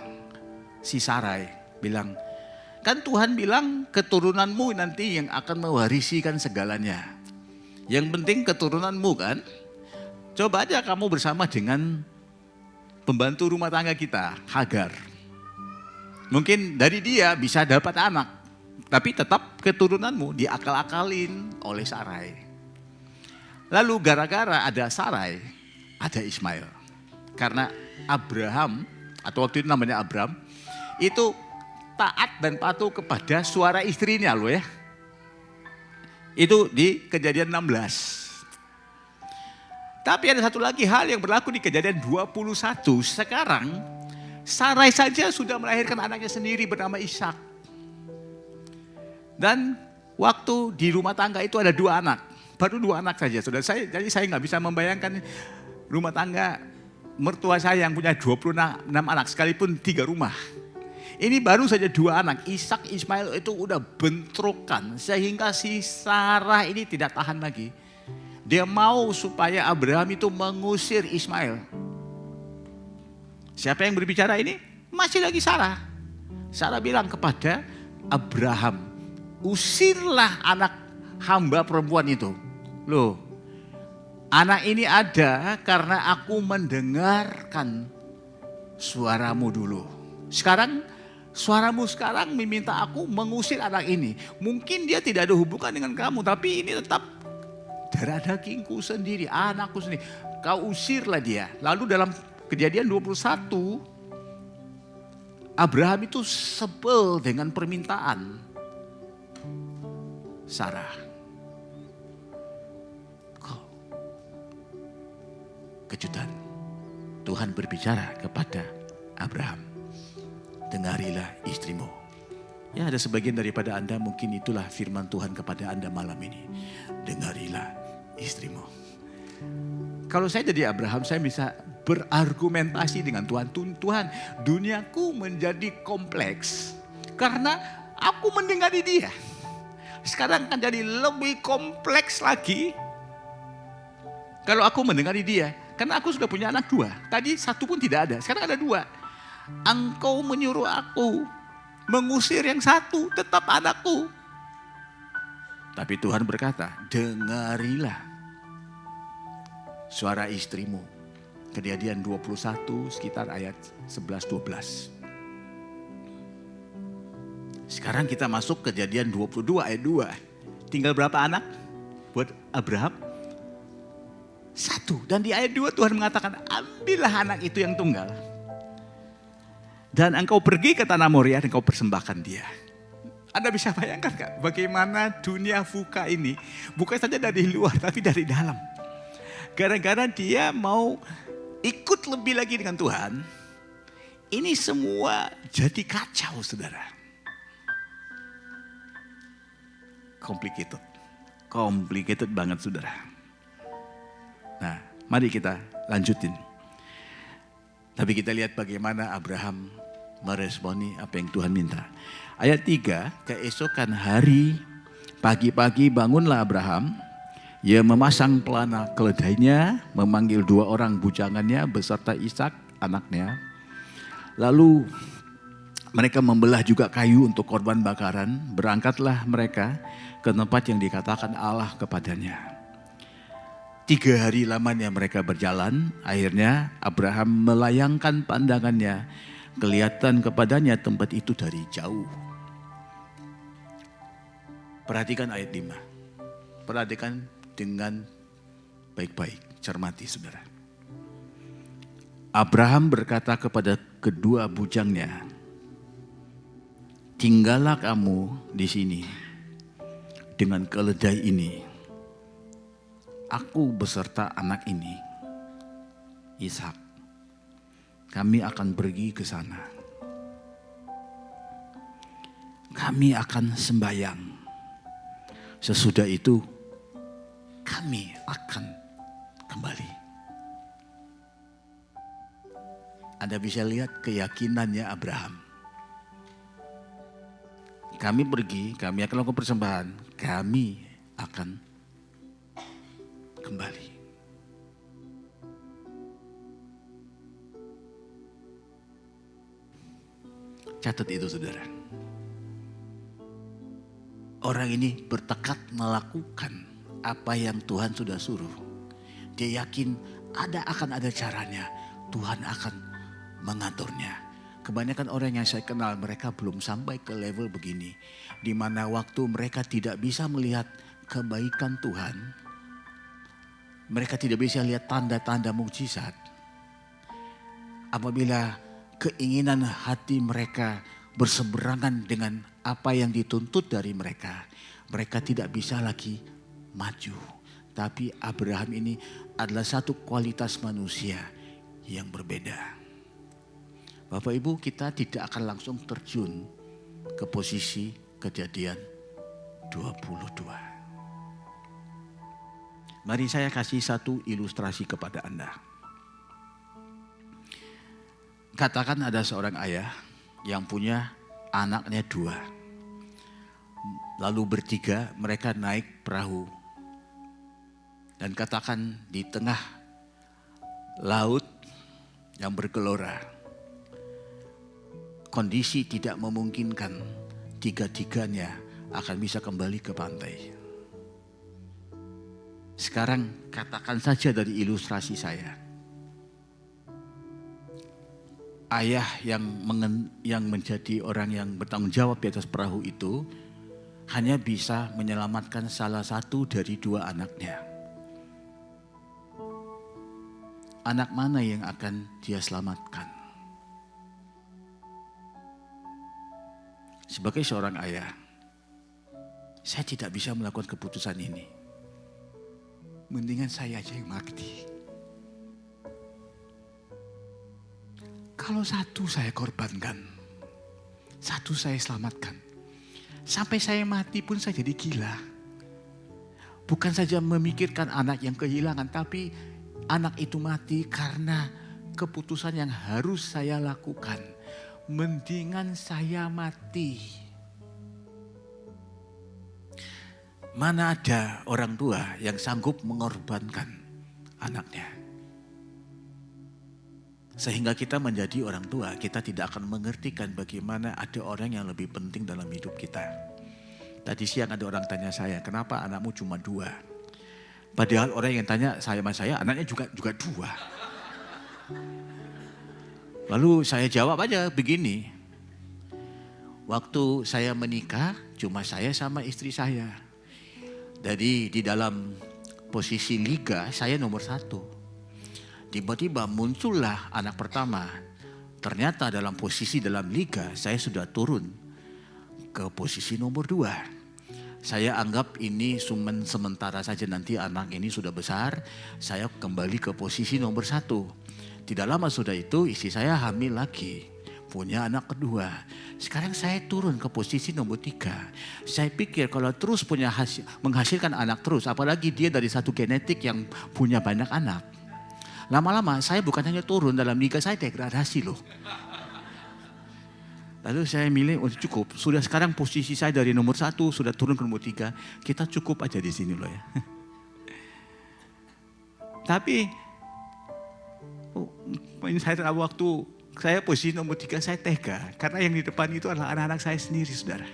si Sarai, bilang, kan Tuhan bilang keturunanmu nanti yang akan mewarisikan segalanya. Yang penting keturunanmu kan. Coba aja kamu bersama dengan pembantu rumah tangga kita, Hagar. Mungkin dari dia bisa dapat anak. Tapi tetap keturunanmu diakal-akalin oleh Sarai. Lalu gara-gara ada Sarai, ada Ismail. Karena Abraham, atau waktu itu namanya Abram, itu taat dan patuh kepada suara istrinya loh ya. Itu di Kejadian 16. Tapi ada satu lagi hal yang berlaku di Kejadian 21. Sekarang Sarai saja sudah melahirkan anaknya sendiri bernama Ishak. Dan waktu di rumah tangga itu ada 2 anak. Baru 2 anak saja. Jadi saya nggak bisa membayangkan rumah tangga mertua saya yang punya 26 anak sekalipun 3 rumah. Ini baru saja 2 anak, Ishak, Ismail itu udah bentrokan sehingga si Sarah ini tidak tahan lagi. Dia mau supaya Abraham itu mengusir Ismail. Siapa yang berbicara ini? Masih lagi Sarah. Sarah bilang kepada Abraham, usirlah anak hamba perempuan itu. Loh, anak ini ada karena aku mendengarkan suaramu dulu. Suaramu sekarang meminta aku mengusir anak ini. Mungkin dia tidak ada hubungan dengan kamu, tapi ini tetap darah dagingku sendiri, anakku sendiri. Kau usirlah dia. Lalu dalam Kejadian 21, Abraham itu sebel dengan permintaan Sarah. Kejutan. Tuhan berbicara kepada Abraham. Dengarilah istrimu. Ya, ada sebagian daripada Anda mungkin itulah firman Tuhan kepada Anda malam ini. Dengarilah istrimu. Kalau saya jadi Abraham, saya bisa berargumentasi dengan Tuhan. Tuhan, duniaku menjadi kompleks karena aku mendengari dia. Sekarang kan jadi lebih kompleks lagi kalau aku mendengari dia. Karena aku sudah punya anak 2. Tadi 1 pun tidak ada, sekarang ada 2. Engkau menyuruh aku mengusir yang 1, tetap anakku. Tapi Tuhan berkata, dengarilah suara istrimu. Kejadian 21 sekitar ayat 11-12. Sekarang kita masuk Kejadian 22 ayat 2. Tinggal berapa anak buat Abraham? 1. Dan di ayat 2 Tuhan mengatakan, ambillah anak itu yang tunggal. Dan engkau pergi ke tanah Moria dan engkau persembahkan dia. Anda bisa bayangkan kan bagaimana dunia fuka ini bukan saja dari luar tapi dari dalam. Gara-gara dia mau ikut lebih lagi dengan Tuhan, ini semua jadi kacau, saudara. Complicated banget, saudara. Nah, mari kita lanjutin. Tapi kita lihat bagaimana Abraham meresponi apa yang Tuhan minta. Ayat 3, keesokan hari pagi-pagi bangunlah Abraham. Ia memasang pelana keledainya, memanggil 2 orang bujangannya beserta Ishak anaknya. Lalu mereka membelah juga kayu untuk korban bakaran. Berangkatlah mereka ke tempat yang dikatakan Allah kepadanya. 3 hari lamanya mereka berjalan. Akhirnya Abraham melayangkan pandangannya. Kelihatan kepadanya tempat itu dari jauh. Perhatikan ayat 5. Perhatikan dengan baik-baik, cermati saudara. Abraham berkata kepada kedua bujangnya, tinggallah kamu di sini dengan keledai ini. Aku beserta anak ini, Ishak. Kami akan pergi ke sana. Kami akan sembahyang. Sesudah itu kami akan kembali. Anda bisa lihat keyakinannya Abraham. Kami pergi, kami akan lakukan persembahan, kami akan kembali. Catat itu saudara. Orang ini bertekad melakukan apa yang Tuhan sudah suruh. Dia yakin akan ada caranya. Tuhan akan mengaturnya. Kebanyakan orang yang saya kenal mereka belum sampai ke level begini. Di mana waktu mereka tidak bisa melihat kebaikan Tuhan. Mereka tidak bisa lihat tanda-tanda mukjizat. Apabila keinginan hati mereka berseberangan dengan apa yang dituntut dari mereka. Mereka tidak bisa lagi maju. Tapi Abraham ini adalah satu kualitas manusia yang berbeda. Bapak Ibu, kita tidak akan langsung terjun ke posisi Kejadian 22. Mari saya kasih satu ilustrasi kepada Anda. Katakan ada seorang ayah yang punya anaknya 2. Lalu bertiga mereka naik perahu. Dan katakan di tengah laut yang bergelora. Kondisi tidak memungkinkan tiga-tiganya akan bisa kembali ke pantai. Sekarang katakan saja dari ilustrasi saya. Ayah yang menjadi orang yang bertanggung jawab di atas perahu itu hanya bisa menyelamatkan salah satu dari 2 anaknya. Anak mana yang akan dia selamatkan? Sebagai seorang ayah, saya tidak bisa melakukan keputusan ini. Mendingan saya aja yang mati. Kalau satu saya korbankan, satu saya selamatkan. Sampai saya mati pun saya jadi gila. Bukan saja memikirkan anak yang kehilangan, tapi anak itu mati karena keputusan yang harus saya lakukan. Mendingan saya mati. Mana ada orang tua yang sanggup mengorbankan anaknya. Sehingga kita menjadi orang tua, kita tidak akan mengertikan bagaimana ada orang yang lebih penting dalam hidup kita. Tadi siang ada orang tanya saya, kenapa anakmu cuma 2? Padahal orang yang tanya saya sama saya, anaknya juga 2. Lalu saya jawab aja begini, waktu saya menikah cuma saya sama istri saya. Jadi di dalam posisi liga saya nomor 1. Tiba-tiba muncullah anak pertama. Ternyata dalam posisi dalam liga saya sudah turun ke posisi nomor 2. Saya anggap ini sementara saja, nanti anak ini sudah besar. Saya kembali ke posisi nomor 1. Tidak lama sudah itu istri saya hamil lagi. Punya anak kedua. Sekarang saya turun ke posisi nomor 3. Saya pikir kalau terus menghasilkan anak terus. Apalagi dia dari satu genetik yang punya banyak anak. Lama-lama saya bukan hanya turun dalam liga, saya degradasi loh. Lalu saya milih, cukup. Sudah sekarang posisi saya dari nomor 1 sudah turun ke nomor 3. Kita cukup aja di sini loh ya. Tapi saya waktu saya posisi nomor 3 saya tega. Karena yang di depan itu adalah anak-anak saya sendiri saudara.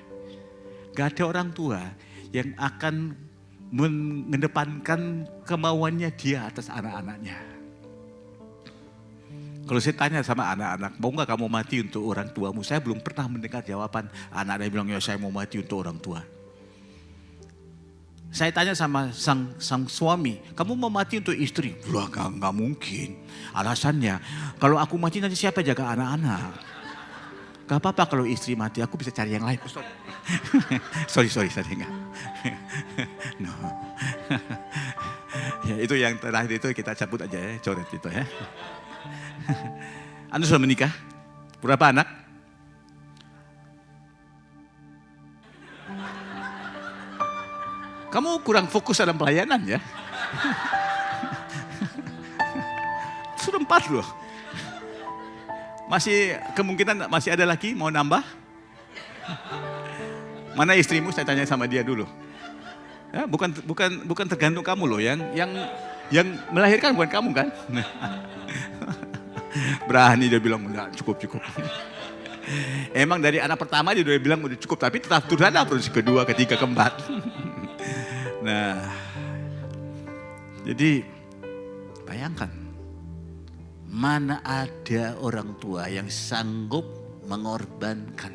Gak ada orang tua yang akan mengedepankan kemauannya dia atas anak-anaknya. Kalau saya tanya sama anak-anak, mau gak kamu mati untuk orang tuamu? Saya belum pernah mendengar jawaban anak-anak yang bilang, ya saya mau mati untuk orang tua. Saya tanya sama sang suami, kamu mau mati untuk istri? Wah gak mungkin. Alasannya, kalau aku mati nanti siapa jaga anak-anak? Gak apa-apa kalau istri mati, aku bisa cari yang lain. Oh, sorry, enggak. No. Ya, itu yang terakhir itu kita cabut aja ya, coret itu ya. Anda sudah menikah? Berapa anak? Kamu kurang fokus dalam pelayanan ya. Sudah 4 loh. Masih kemungkinan masih ada lagi mau nambah? Mana istrimu? Saya tanya sama dia dulu. Ya, bukan tergantung kamu loh, yang melahirkan bukan kamu kan? Berani dia bilang enggak, cukup. Emang dari anak pertama dia udah bilang udah cukup, tapi tetap terus ada terus kedua, ketiga, keempat. Nah, jadi bayangkan, mana ada orang tua yang sanggup mengorbankan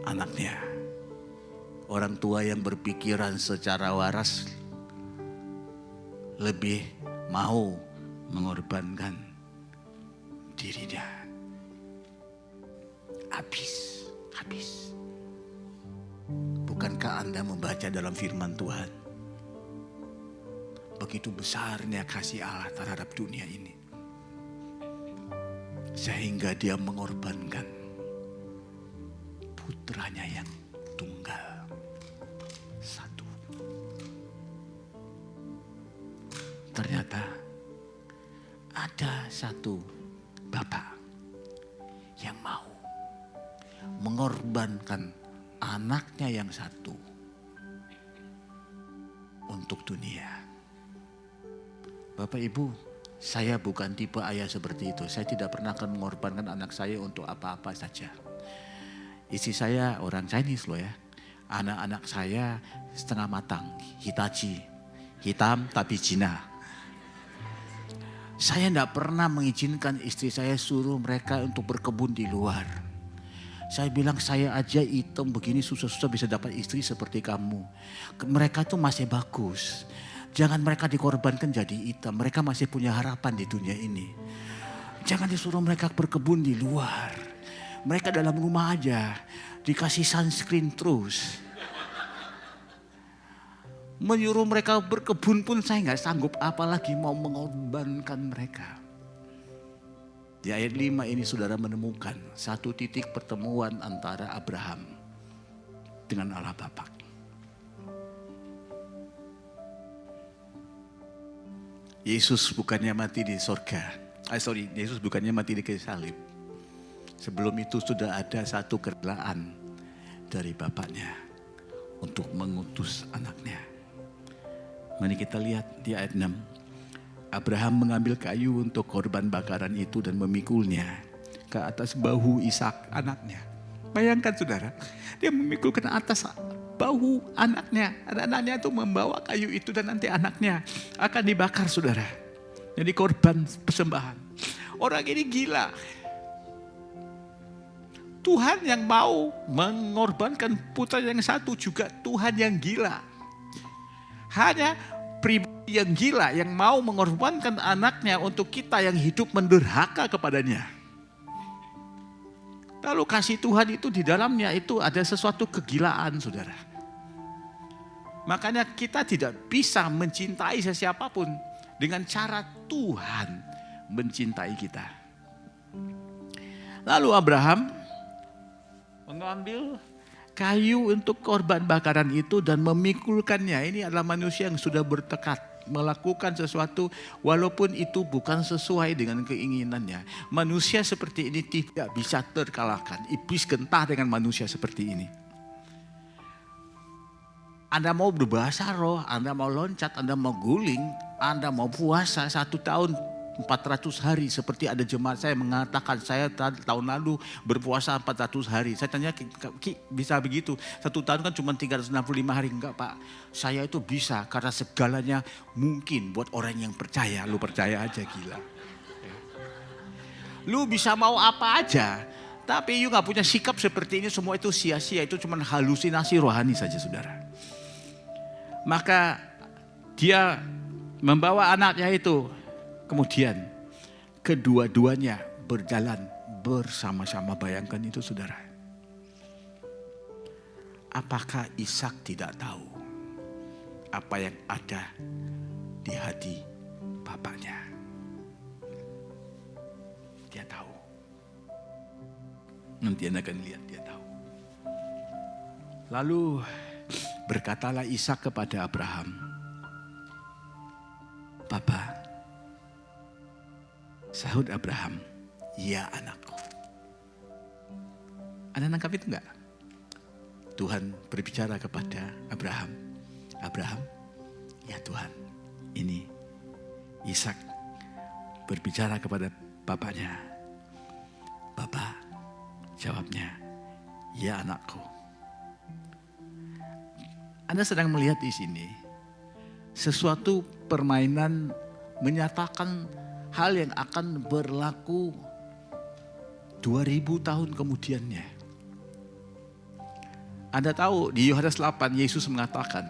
anaknya. Orang tua yang berpikiran secara waras lebih mau mengorbankan dirinya. Habis. Bukankah Anda membaca dalam firman Tuhan? Begitu besarnya kasih Allah terhadap dunia ini. Sehingga dia mengorbankan putranya yang tunggal. Satu. Ternyata ada satu bapak yang mau mengorbankan anaknya yang satu untuk dunia. Bapak Ibu, saya bukan tipe ayah seperti itu. Saya tidak pernah akan mengorbankan anak saya untuk apa-apa saja. Istri saya orang Chinese loh ya. Anak-anak saya setengah matang, Hitachi, hitam tapi Cina. Saya tidak pernah mengizinkan istri saya suruh mereka untuk berkebun di luar. Saya bilang saya aja hitam begini susah-susah bisa dapat istri seperti kamu. Mereka tuh masih bagus. Jangan mereka dikorbankan jadi hitam. Mereka masih punya harapan di dunia ini. Jangan disuruh mereka berkebun di luar. Mereka dalam rumah aja dikasih sunscreen terus. Menyuruh mereka berkebun pun saya nggak sanggup, apalagi mau mengorbankan mereka. Di ayat 5 ini saudara menemukan satu titik pertemuan antara Abraham dengan Allah Bapa. Yesus bukannya mati di sorga. Yesus bukannya mati di kayu salib. Sebelum itu sudah ada satu kerelaan dari Bapaknya untuk mengutus anaknya. Mari kita lihat di ayat 6. Abraham mengambil kayu untuk korban bakaran itu dan memikulnya ke atas bahu Ishak anaknya. Bayangkan saudara, dia memikul ke atas bahu anaknya. Anaknya itu membawa kayu itu dan nanti anaknya akan dibakar saudara. Jadi korban persembahan. Orang ini gila. Tuhan yang mau mengorbankan putra yang satu juga Tuhan yang gila. Hanya pribadi yang gila yang mau mengorbankan anaknya untuk kita yang hidup mendurhaka kepadanya. Lalu kasih Tuhan itu di dalamnya itu ada sesuatu kegilaan saudara. Makanya kita tidak bisa mencintai sesiapapun dengan cara Tuhan mencintai kita. Lalu Abraham mengambil kayu untuk korban bakaran itu dan memikulkannya. Ini adalah manusia yang sudah bertekad melakukan sesuatu walaupun itu bukan sesuai dengan keinginannya. Manusia seperti ini tidak bisa terkalahkan. Iblis gentah dengan manusia seperti ini. Anda mau berbahasa roh, Anda mau loncat, Anda mau guling, Anda mau puasa 1 tahun 400 hari seperti ada jemaat saya mengatakan saya tahun lalu berpuasa 400 hari. Saya tanya, Ki bisa begitu? 1 tahun kan cuma 365 hari. Enggak Pak, saya itu bisa karena segalanya mungkin buat orang yang percaya. Lu percaya aja gila. Lu bisa mau apa aja, tapi you gak punya sikap seperti ini, semua itu sia-sia. Itu cuma halusinasi rohani saja saudara. Maka dia membawa anaknya itu. Kemudian kedua-duanya berjalan bersama-sama. Bayangkan itu saudara. Apakah Ishak tidak tahu apa yang ada di hati bapaknya? Dia tahu. Nanti Anda akan lihat dia tahu. Lalu berkatalah Ishak kepada Abraham, "Papa," sahut Abraham, ya anakku. Anda nangkap itu enggak? Tuhan berbicara kepada Abraham. Abraham, ya Tuhan, ini Ishak berbicara kepada bapaknya. Bapak, jawabnya, ya anakku. Anda sedang melihat di sini sesuatu permainan menyatakan hal yang akan berlaku 2000 tahun kemudiannya. Anda tahu di Yohanes 8 Yesus mengatakan,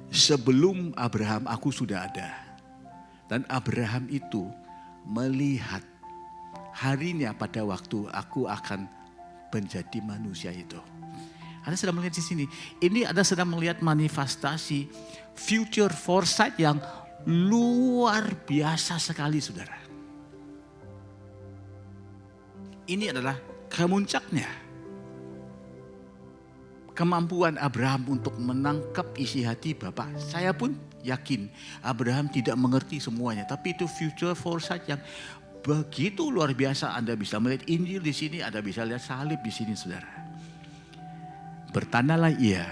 sebelum Abraham aku sudah ada. Dan Abraham itu melihat harinya pada waktu aku akan menjadi manusia itu. Anda sedang melihat di sini. Ini Anda sedang melihat manifestasi future foresight yang luar biasa sekali, saudara. Ini adalah kemuncaknya. Kemampuan Abraham untuk menangkap isi hati Bapa. Saya pun yakin Abraham tidak mengerti semuanya. Tapi itu future foresight yang begitu luar biasa. Anda bisa melihat Injil di sini, Anda bisa lihat salib di sini, saudara. Bertandalah ia.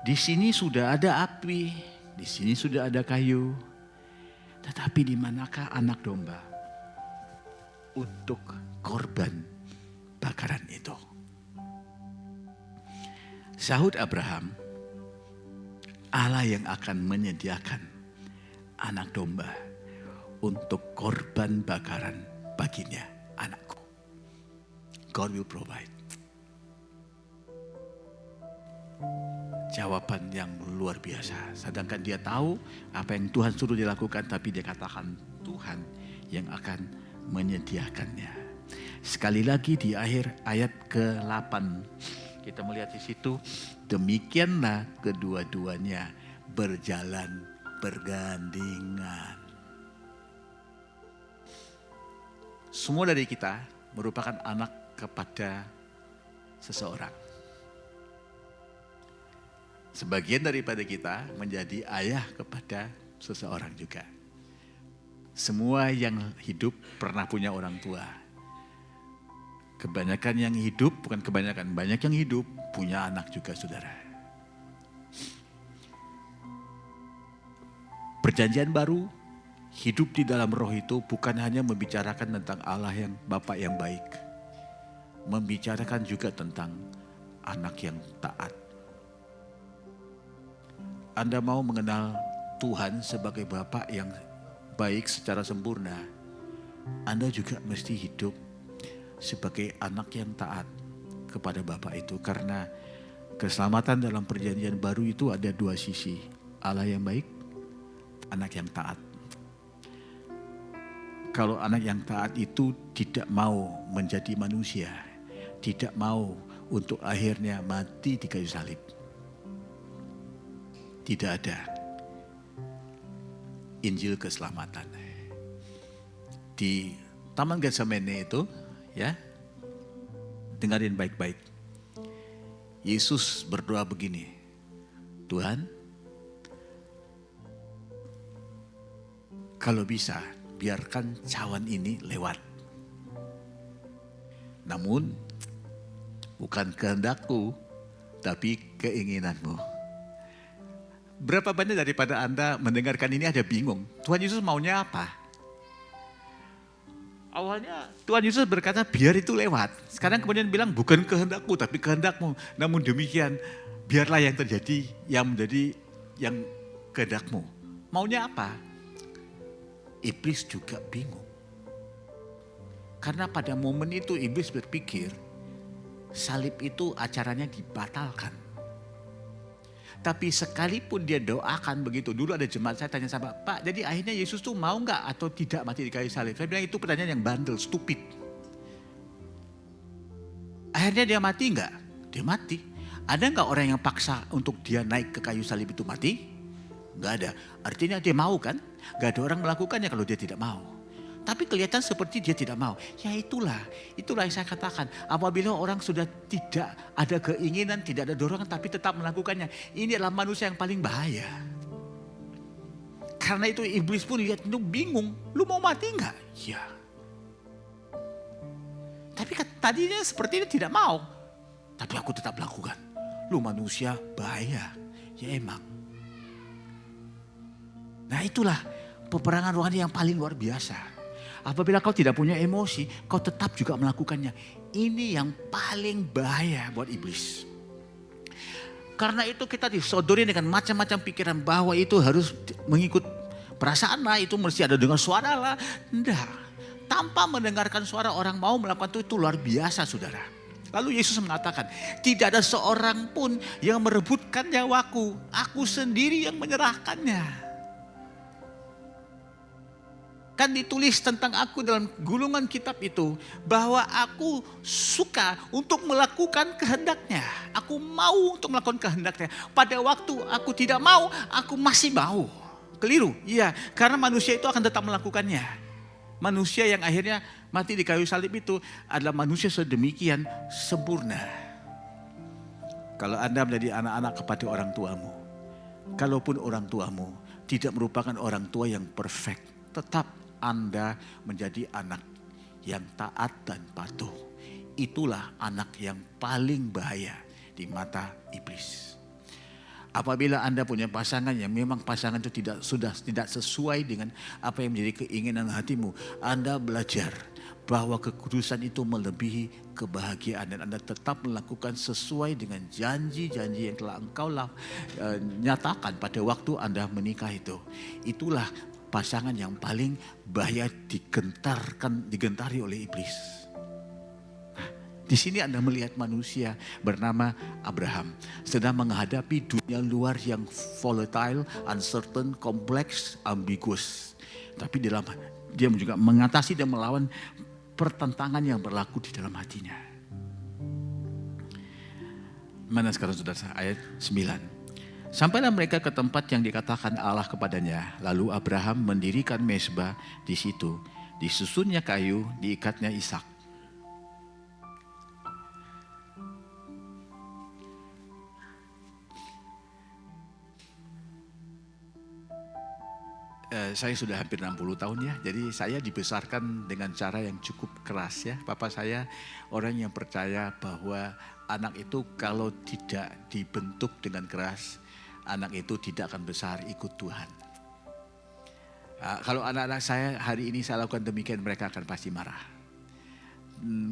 Di sini sudah ada api, di sini sudah ada kayu. Tetapi di manakah anak domba untuk korban bakaran itu? Sahut Abraham, Allah yang akan menyediakan anak domba untuk korban bakaran baginya, anakku. God will provide. Jawaban yang luar biasa. Sedangkan dia tahu apa yang Tuhan suruh dilakukan, tapi dia katakan Tuhan yang akan menyediakannya. Sekali lagi di akhir ayat ke-8 kita melihat di situ, demikianlah kedua-duanya berjalan bergandengan. Semua dari kita merupakan anak kepada seseorang. Sebagian daripada kita menjadi ayah kepada seseorang juga. Semua yang hidup pernah punya orang tua. Kebanyakan yang hidup, bukan kebanyakan, banyak yang hidup punya anak juga, saudara. Perjanjian baru, hidup di dalam roh itu bukan hanya membicarakan tentang Allah yang Bapa yang baik. Membicarakan juga tentang anak yang taat. Anda mau mengenal Tuhan sebagai Bapa yang baik secara sempurna, Anda juga mesti hidup sebagai anak yang taat kepada Bapa itu. Karena keselamatan dalam perjanjian baru itu ada dua sisi. Allah yang baik, anak yang taat. Kalau anak yang taat itu tidak mau menjadi manusia, tidak mau untuk akhirnya mati di kayu salib, tidak ada Injil keselamatan. Di Taman Getsemane itu, ya, dengarin baik-baik. Yesus berdoa begini, Tuhan, kalau bisa biarkan cawan ini lewat. Namun bukan kehendakku, tapi keinginanmu. Berapa banyak daripada Anda mendengarkan ini ada bingung, Tuhan Yesus maunya apa? Awalnya Tuhan Yesus berkata biar itu lewat. Sekarang kemudian bilang bukan kehendakku tapi kehendakmu. Namun demikian biarlah yang terjadi yang menjadi yang kehendakmu. Maunya apa? Iblis juga bingung. Karena pada momen itu iblis berpikir salib itu acaranya dibatalkan. Tapi sekalipun dia doakan begitu. Dulu ada jemaat saya tanya sama Pak, jadi akhirnya Yesus tuh mau gak atau tidak mati di kayu salib? Saya bilang itu pertanyaan yang bandel, stupid. Akhirnya dia mati gak? Dia mati. Ada gak orang yang paksa untuk dia naik ke kayu salib itu mati? Gak ada. Artinya dia mau kan? Gak ada orang melakukannya kalau dia tidak mau. Tapi kelihatan seperti dia tidak mau. Ya itulah yang saya katakan. Apabila orang sudah tidak ada keinginan, tidak ada dorongan, tapi tetap melakukannya. Ini adalah manusia yang paling bahaya. Karena itu iblis pun lihat itu bingung. Lu mau mati enggak? Ya. Tapi tadinya seperti ini tidak mau. Tapi aku tetap lakukan. Lu manusia bahaya. Ya emang. Nah itulah peperangan rohani yang paling luar biasa. Apabila kau tidak punya emosi, kau tetap juga melakukannya. Ini yang paling bahaya buat iblis. Karena itu kita disodori dengan macam-macam pikiran bahwa itu harus mengikut perasaan lah, itu mesti ada dengar suara lah. Enggak. Tanpa mendengarkan suara orang mau melakukan itu luar biasa saudara. Lalu Yesus mengatakan, tidak ada seorang pun yang merebutkan nyawaku. Aku sendiri yang menyerahkannya. Kan ditulis tentang aku dalam gulungan kitab itu. Bahwa aku suka untuk melakukan kehendaknya. Aku mau untuk melakukan kehendaknya. Pada waktu aku tidak mau, aku masih mau. Keliru, iya. Karena manusia itu akan tetap melakukannya. Manusia yang akhirnya mati di kayu salib itu adalah manusia sedemikian sempurna. Kalau Anda menjadi anak-anak kepada orang tuamu. Kalaupun orang tuamu tidak merupakan orang tua yang perfect. Tetap Anda menjadi anak yang taat dan patuh. Itulah anak yang paling bahaya di mata iblis. Apabila Anda punya pasangan yang memang pasangan itu sudah tidak sesuai dengan apa yang menjadi keinginan hatimu. Anda belajar bahwa kekudusan itu melebihi kebahagiaan. Dan Anda tetap melakukan sesuai dengan janji-janji yang telah engkau nyatakan pada waktu Anda menikah itu. Itulah pasangan yang paling bahaya digentari oleh iblis. Di sini Anda melihat manusia bernama Abraham sedang menghadapi dunia luar yang volatile, uncertain, kompleks, ambiguous. Tapi dia juga mengatasi dan melawan pertentangan yang berlaku di dalam hatinya. Mana sekarang sudah ayat 9. Sampailah mereka ke tempat yang dikatakan Allah kepadanya. Lalu Abraham mendirikan mezbah di situ. Disusunnya kayu, diikatnya Ishak. Saya sudah hampir 60 tahun ya, jadi saya dibesarkan dengan cara yang cukup keras ya. Papa saya orang yang percaya bahwa anak itu kalau tidak dibentuk dengan keras, anak itu tidak akan besar ikut Tuhan. Kalau anak-anak saya hari ini saya lakukan demikian, mereka akan pasti marah.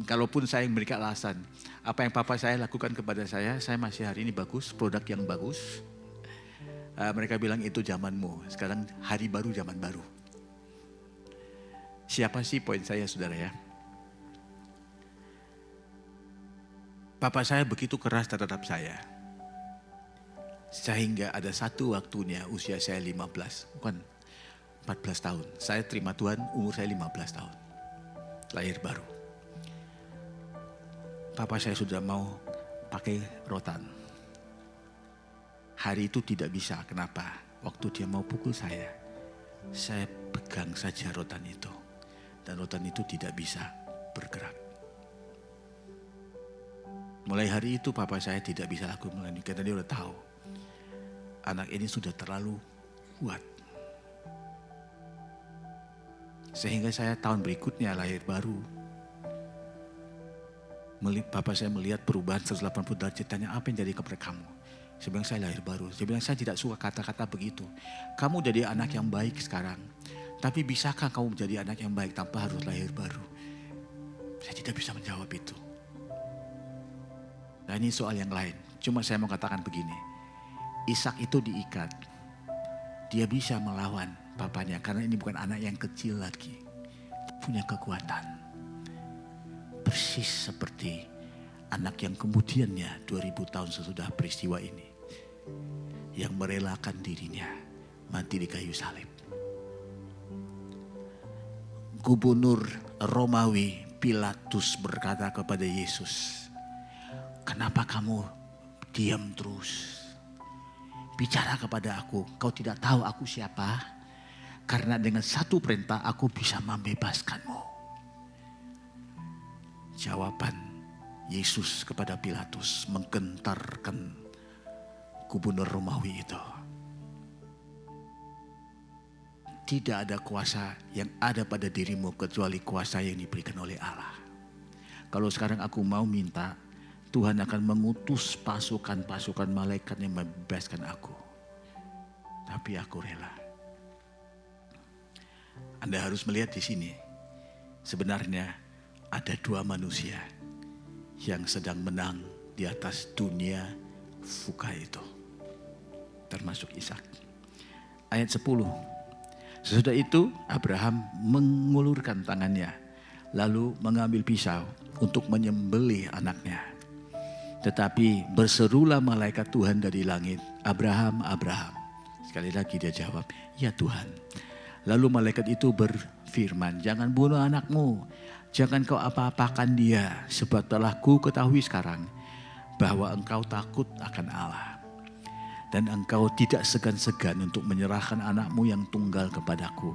Kalaupun saya memberikan alasan, apa yang papa saya lakukan kepada saya masih hari ini bagus, produk yang bagus. Mereka bilang itu zamanmu, sekarang hari baru, zaman baru. Siapa sih poin saya saudara ya? Papa saya begitu keras terhadap saya. Sehingga ada satu waktunya usia saya 14 tahun. Saya terima Tuhan umur saya 15 tahun. Lahir baru. Papa saya sudah mau pakai rotan. Hari itu tidak bisa, kenapa? Waktu dia mau pukul saya pegang saja rotan itu. Dan rotan itu tidak bisa bergerak. Mulai hari itu papa saya tidak bisa lakukan melanjutkan, karena dia udah tahu. Anak ini sudah terlalu kuat. Sehingga saya tahun berikutnya lahir baru. Papa saya melihat perubahan 180 derajat, tanya apa yang jadi kepada kamu? Saya bilang saya lahir baru. Saya bilang saya tidak suka kata-kata begitu. Kamu jadi anak yang baik sekarang. Tapi bisakah kamu menjadi anak yang baik tanpa harus lahir baru? Saya tidak bisa menjawab itu. Nah ini soal yang lain. Cuma saya mau katakan begini. Ishak itu diikat. Dia bisa melawan papanya. Karena ini bukan anak yang kecil lagi. Punya kekuatan. Persis seperti anak yang kemudiannya 2000 tahun sesudah peristiwa ini. Yang merelakan dirinya mati di kayu salib. Gubernur Romawi Pilatus berkata kepada Yesus, kenapa kamu diam terus? Bicara kepada aku, kau tidak tahu aku siapa? Karena dengan satu perintah aku bisa membebaskanmu. Jawaban Yesus kepada Pilatus menggentarkan gubernur Romawi itu. tidak ada kuasa yang ada pada dirimu kecuali kuasa yang diberikan oleh Allah. Kalau sekarang aku mau minta, Tuhan akan mengutus pasukan-pasukan malaikat yang membebaskan aku. Tapi aku rela. Anda harus melihat di sini. Sebenarnya ada dua manusia yang sedang menang di atas dunia fuka itu. Termasuk Ishak. Ayat 10. Sesudah itu Abraham mengulurkan tangannya. Lalu mengambil pisau untuk menyembelih anaknya. Tetapi berserulah malaikat Tuhan dari langit. Abraham, Abraham. Sekali lagi dia jawab, ya Tuhan. Lalu malaikat itu berfirman, jangan bunuh anakmu. Jangan kau apa-apakan dia. Sebab telah ku ketahui sekarang bahwa engkau takut akan Allah. Dan engkau tidak segan-segan untuk menyerahkan anakmu yang tunggal kepadaku.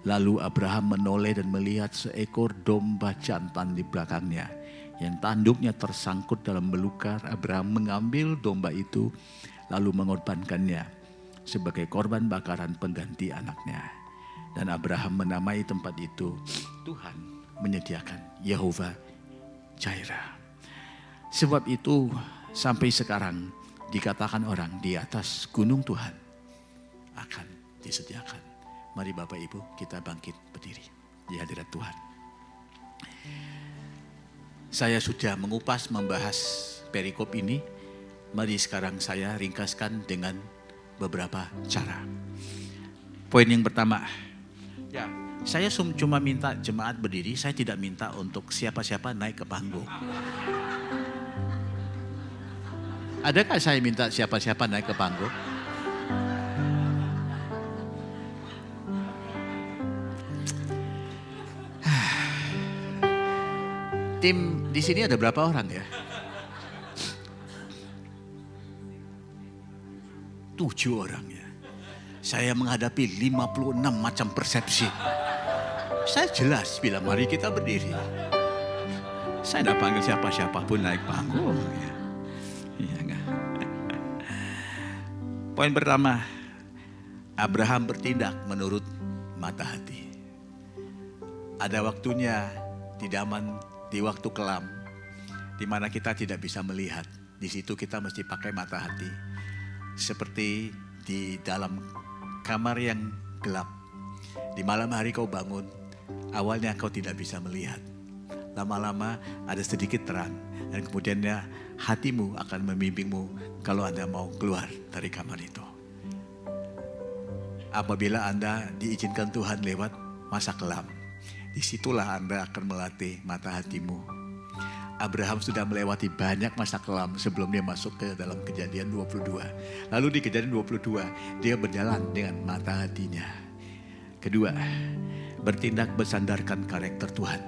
Lalu Abraham menoleh dan melihat seekor domba jantan di belakangnya. Yang tanduknya tersangkut dalam belukar. Abraham mengambil domba itu lalu mengorbankannya sebagai korban bakaran pengganti anaknya. Dan Abraham menamai tempat itu Tuhan menyediakan, Yehova Jireh. Sebab itu sampai sekarang dikatakan orang di atas gunung Tuhan akan disediakan. Mari Bapak Ibu kita bangkit berdiri di hadirat Tuhan. Saya sudah mengupas membahas perikop ini. Mari sekarang saya ringkaskan dengan beberapa cara. Poin yang pertama, ya, saya cuma minta jemaat berdiri, saya tidak minta untuk siapa-siapa naik ke panggung. Adakah saya minta siapa-siapa naik ke panggung? Tim di sini ada berapa orang ya? 7 orang ya. Saya menghadapi 56 macam persepsi. Saya jelas bilang mari kita berdiri. Saya tidak panggil siapa-siapa pun naik panggung. Ya. Iya enggak? Poin pertama, Abraham bertindak menurut mata hati. Ada waktunya di waktu kelam, di mana kita tidak bisa melihat. Di situ kita mesti pakai mata hati. Seperti di dalam kamar yang gelap. Di malam hari kau bangun, awalnya kau tidak bisa melihat. Lama-lama ada sedikit terang. Dan kemudiannya hatimu akan membimbingmu kalau Anda mau keluar dari kamar itu. Apabila Anda diizinkan Tuhan lewat masa kelam, disitulah Anda akan melatih mata hatimu. Abraham sudah melewati banyak masa kelam sebelum dia masuk ke dalam Kejadian 22. Lalu di Kejadian 22 dia berjalan dengan mata hatinya. Kedua, bertindak bersandarkan karakter Tuhan.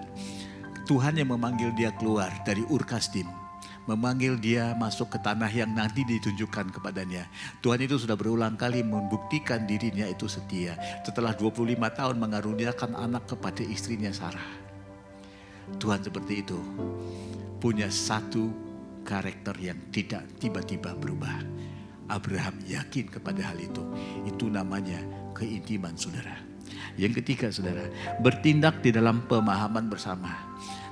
Tuhan yang memanggil dia keluar dari Ur Kasdim, memanggil dia masuk ke tanah yang nanti ditunjukkan kepadanya. Tuhan itu sudah berulang kali membuktikan dirinya itu setia. Setelah 25 tahun mengaruniakan anak kepada istrinya Sarah. Tuhan seperti itu. Punya satu karakter yang tidak tiba-tiba berubah. Abraham yakin kepada hal itu. Itu namanya keintiman saudara. Yang ketiga saudara, bertindak di dalam pemahaman bersama.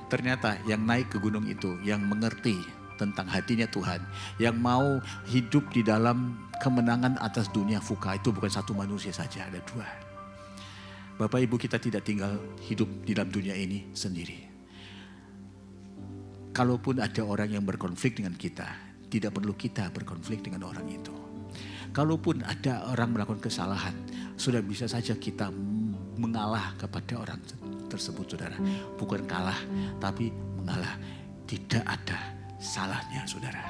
Ternyata yang naik ke gunung itu, yang mengerti tentang hatinya Tuhan, yang mau hidup di dalam kemenangan atas dunia fuka, itu bukan satu manusia saja, ada 2. Bapak Ibu, kita tidak tinggal hidup di dalam dunia ini sendiri. Kalaupun ada orang yang berkonflik dengan kita, tidak perlu kita berkonflik dengan orang itu. Kalaupun ada orang melakukan kesalahan, sudah bisa saja kita mengalah kepada orang tersebut, saudara. Bukan kalah, tapi mengalah. Tidak ada salahnya, saudara.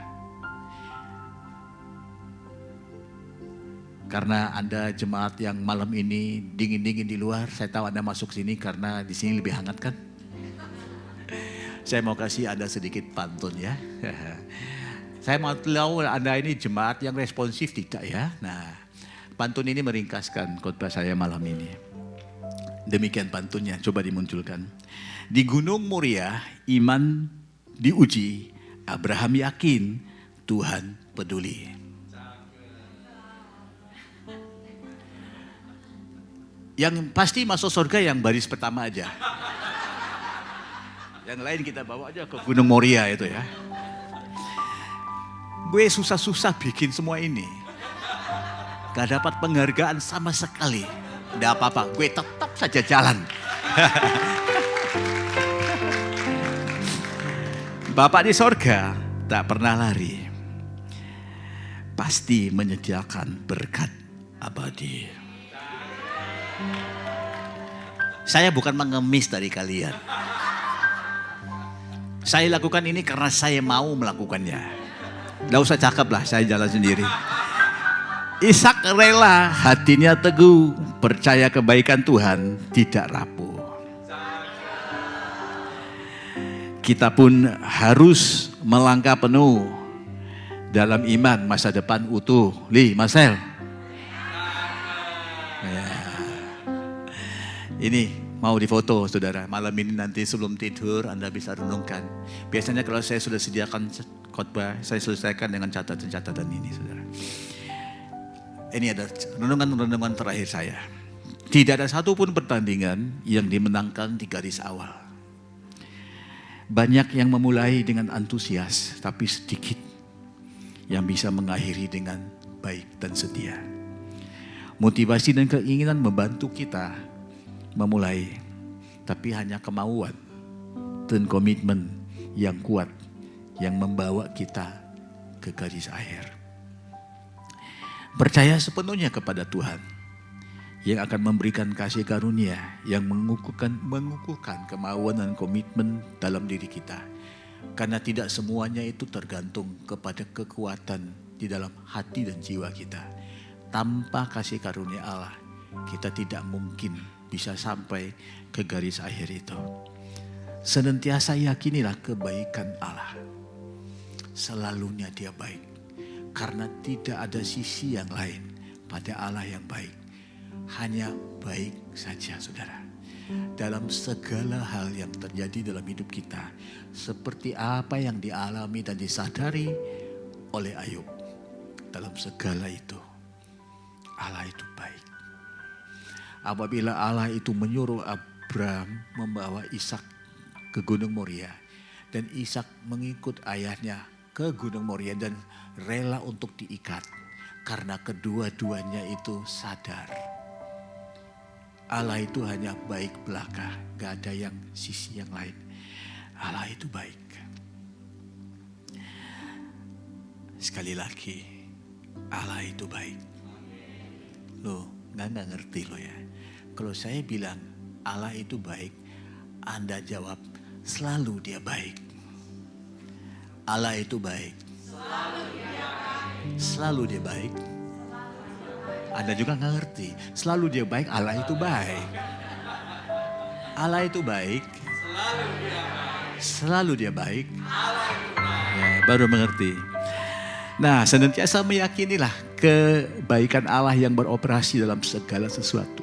Karena Anda jemaat yang malam ini dingin-dingin di luar, saya tahu Anda masuk sini karena di sini lebih hangat kan? Saya mau kasih Anda sedikit pantun ya. Saya mau tahu Anda ini jemaat yang responsif tidak ya. Nah, pantun ini meringkaskan khotbah saya malam ini. Demikian pantunnya, coba dimunculkan. Di Gunung Moria, iman diuji. Abraham yakin Tuhan peduli. Yang pasti masuk surga yang baris pertama aja. Yang lain kita bawa aja ke Gunung Moria itu ya. Gue susah-susah bikin semua ini. Gak dapat penghargaan sama sekali. Gak apa-apa, gue tetap saja jalan. Bapak di sorga tak pernah lari. Pasti menyediakan berkat abadi. Saya bukan mengemis dari kalian. Saya lakukan ini karena saya mau melakukannya. Gak usah cakap lah, saya jalan sendiri. Ishak rela, hatinya teguh, percaya kebaikan Tuhan tidak rapuh. Kita pun harus melangkah penuh dalam iman, masa depan utuh. Marcel. Ya. Ini mau difoto saudara. Malam ini nanti sebelum tidur Anda bisa renungkan. Biasanya kalau saya sudah sediakan khotbah, saya selesaikan dengan catatan-catatan ini saudara. Ini ada renungan-renungan terakhir saya. Tidak ada satupun pertandingan yang dimenangkan di garis awal. Banyak yang memulai dengan antusias, tapi sedikit yang bisa mengakhiri dengan baik dan setia. Motivasi dan keinginan membantu kita memulai, tapi hanya kemauan dan komitmen yang kuat yang membawa kita ke garis akhir. Percaya sepenuhnya kepada Tuhan yang akan memberikan kasih karunia yang mengukuhkan kemauan dan komitmen dalam diri kita. Karena tidak semuanya itu tergantung kepada kekuatan di dalam hati dan jiwa kita. Tanpa kasih karunia Allah, kita tidak mungkin bisa sampai ke garis akhir itu. Senantiasa yakinilah kebaikan Allah. Selalunya Dia baik. Karena tidak ada sisi yang lain pada Allah yang baik. Hanya baik saja saudara. Dalam segala hal yang terjadi dalam hidup kita. Seperti apa yang dialami dan disadari oleh Ayub. Dalam segala itu, Allah itu baik. Apabila Allah itu menyuruh Abraham membawa Ishak ke Gunung Moria. Dan Ishak mengikut ayahnya ke Gunung Moria dan rela untuk diikat. Karena kedua-duanya itu sadar. Allah itu hanya baik belaka, gak ada yang sisi yang lain. Allah itu baik. Sekali lagi, Allah itu baik. Loh, nggak ngerti lo ya. Kalau saya bilang Allah itu baik, Anda jawab selalu Dia baik. Allah itu baik. Selalu Dia baik. Anda juga nggak ngerti. Selalu Dia baik, Allah itu baik. Allah itu baik. Selalu Dia baik. Ya, baru mengerti. Nah, senantiasa meyakinilah kebaikan Allah yang beroperasi dalam segala sesuatu.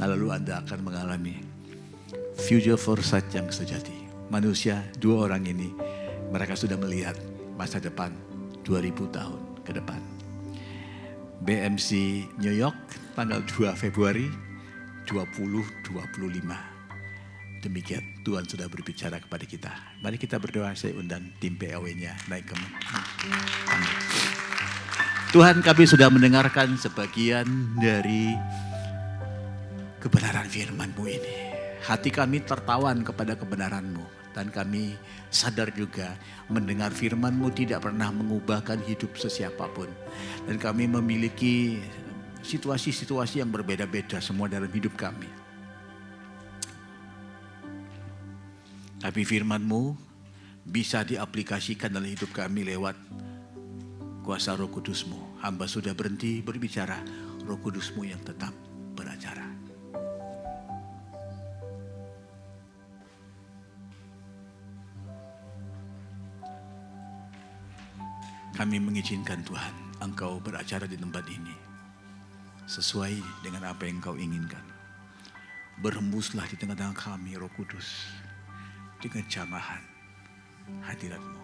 Nah, lalu Anda akan mengalami future foresight yang sejati. Manusia, dua orang ini, mereka sudah melihat masa depan 2000 tahun ke depan. BMC New York tanggal 2 Februari 2025. Demikian Tuhan sudah berbicara kepada kita. Mari kita berdoa, saya undang tim PAW-nya naik ke. Tuhan, kami sudah mendengarkan sebagian dari kebenaran firman-Mu ini. Hati kami tertawan kepada kebenaran-Mu. Dan kami sadar juga mendengar firman-Mu tidak pernah mengubahkan hidup sesiapapun. Dan kami memiliki situasi-situasi yang berbeda-beda semua dalam hidup kami. Tapi firman-Mu bisa diaplikasikan dalam hidup kami lewat kuasa Roh Kudus-Mu. Hamba sudah berhenti berbicara, Roh Kudus-Mu yang tetap beracara. Kami mengizinkan Tuhan, Engkau beracara di tempat ini. Sesuai dengan apa yang Engkau inginkan. Berhembuslah di tengah-tengah kami, Roh Kudus. Dengan jamahan hadirat-Mu.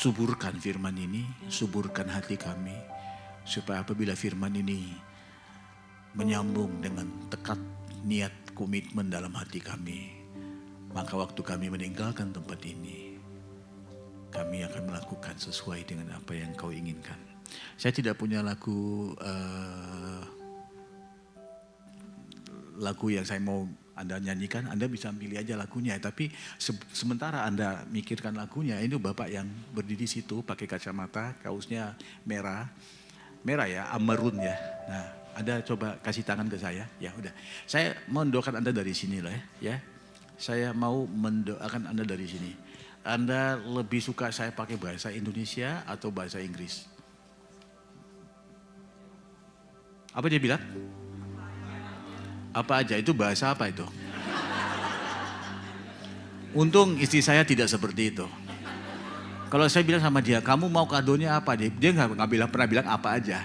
suburkan firman ini, suburkan hati kami, supaya apabila firman ini menyambung dengan tekad niat komitmen dalam hati kami, maka waktu kami meninggalkan tempat ini, kami akan melakukan sesuai dengan apa yang Kau inginkan. Saya tidak punya lagu yang saya mau Anda nyanyikan. Anda bisa pilih aja lagunya. Tapi sementara Anda mikirkan lagunya, ini Bapak yang berdiri situ pakai kacamata, kaosnya merah. Merah ya, amarun ya. Nah, Anda coba kasih tangan ke saya. Ya udah. Saya mau mendoakan Anda dari sini lah ya. Saya mau mendoakan Anda dari sini. Anda lebih suka saya pakai bahasa Indonesia atau bahasa Inggris? Apa dia bilang? Apa aja, itu bahasa apa itu? Untung istri saya tidak seperti itu. Kalau saya bilang sama dia, kamu mau kadonya apa? Dia nggak pernah bilang apa aja.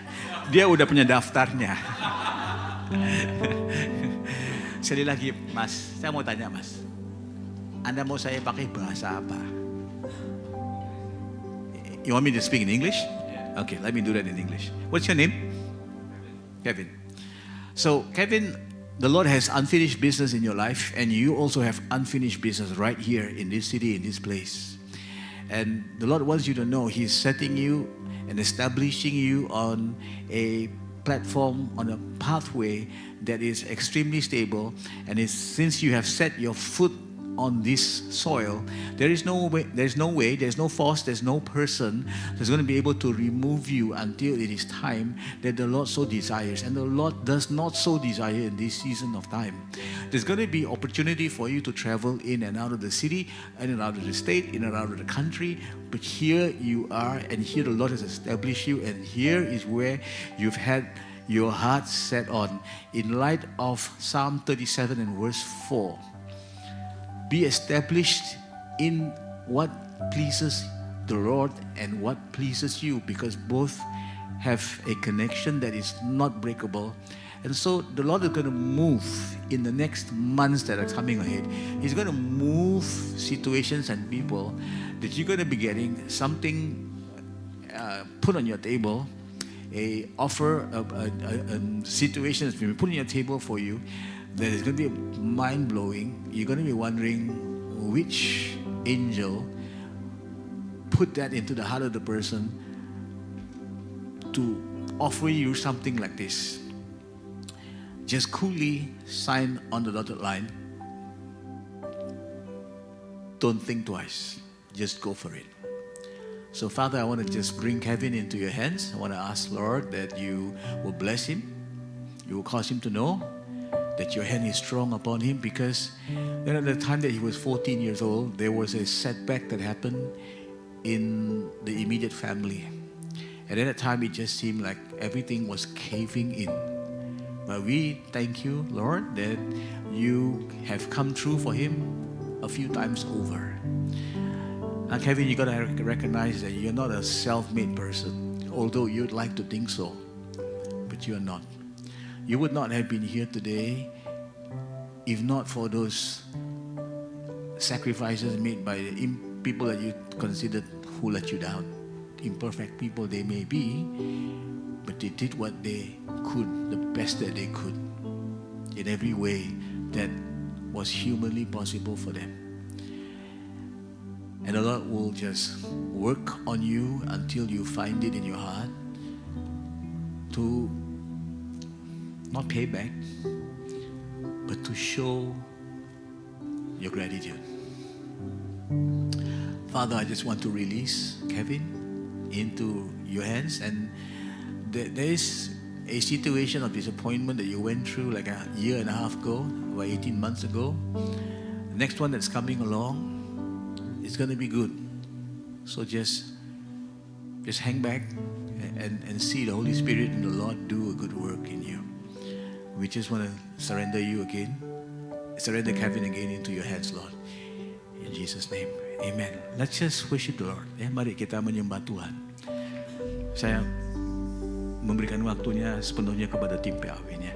Dia udah punya daftarnya. Sekali lagi Mas, saya mau tanya Mas. Anda mau saya pakai bahasa apa? You want me to speak in English? Okay, let me do that in English. What's your name? Kevin. So Kevin, the Lord has unfinished business in your life, and you also have unfinished business right here in this city, in this place. And the Lord wants you to know He's setting you and establishing you on a platform, on a pathway that is extremely stable. And since you have set your foot on this soil, there's no force, there's no person that's going to be able to remove you until it is time that the Lord so desires. And the Lord does not so desire in this season of time. There's going to be opportunity for you to travel in and out of the city, in and out of the state, in and out of the country. But here you are, and here the Lord has established you, and here is where you've had your heart set on. In light of Psalm 37 and verse 4, be established in what pleases the Lord and what pleases you, because both have a connection that is not breakable. And so the Lord is going to move in the next months that are coming ahead. He's going to move situations and people that you're going to be getting something put on your table, a offer, a situation that's been put on your table for you, that is going to be mind-blowing. You're going to be wondering which angel put that into the heart of the person to offer you something like this. Just coolly sign on the dotted line. Don't think twice. Just go for it. So Father, I want to just bring Kevin into your hands. I want to ask, Lord, that you will bless him. You will cause him to know that your hand is strong upon him, because at the time that he was 14 years old, there was a setback that happened in the immediate family. And at that time, it just seemed like everything was caving in. But we thank you, Lord, that you have come through for him a few times over. Now, Kevin, you got to recognize that you're not a self-made person, although you'd like to think so, but you're not. You would not have been here today if not for those sacrifices made by the people that you considered who let you down. Imperfect people they may be, but they did what they could, the best that they could, in every way that was humanly possible for them. And the Lord will just work on you until you find it in your heart to not pay back, but to show your gratitude. Father, I just want to release Kevin into your hands. And there is a situation of disappointment that you went through like a year and a half ago, or 18 months ago. The next one that's coming along is going to be good. So just hang back and see the Holy Spirit and the Lord do a good work in you. We just want to surrender you again. Surrender Kevin again into your hands, Lord. In Jesus' name, amen. Let's just worship the Lord. Mari kita menyembah Tuhan. Saya memberikan waktunya sepenuhnya kepada tim PAW-nya.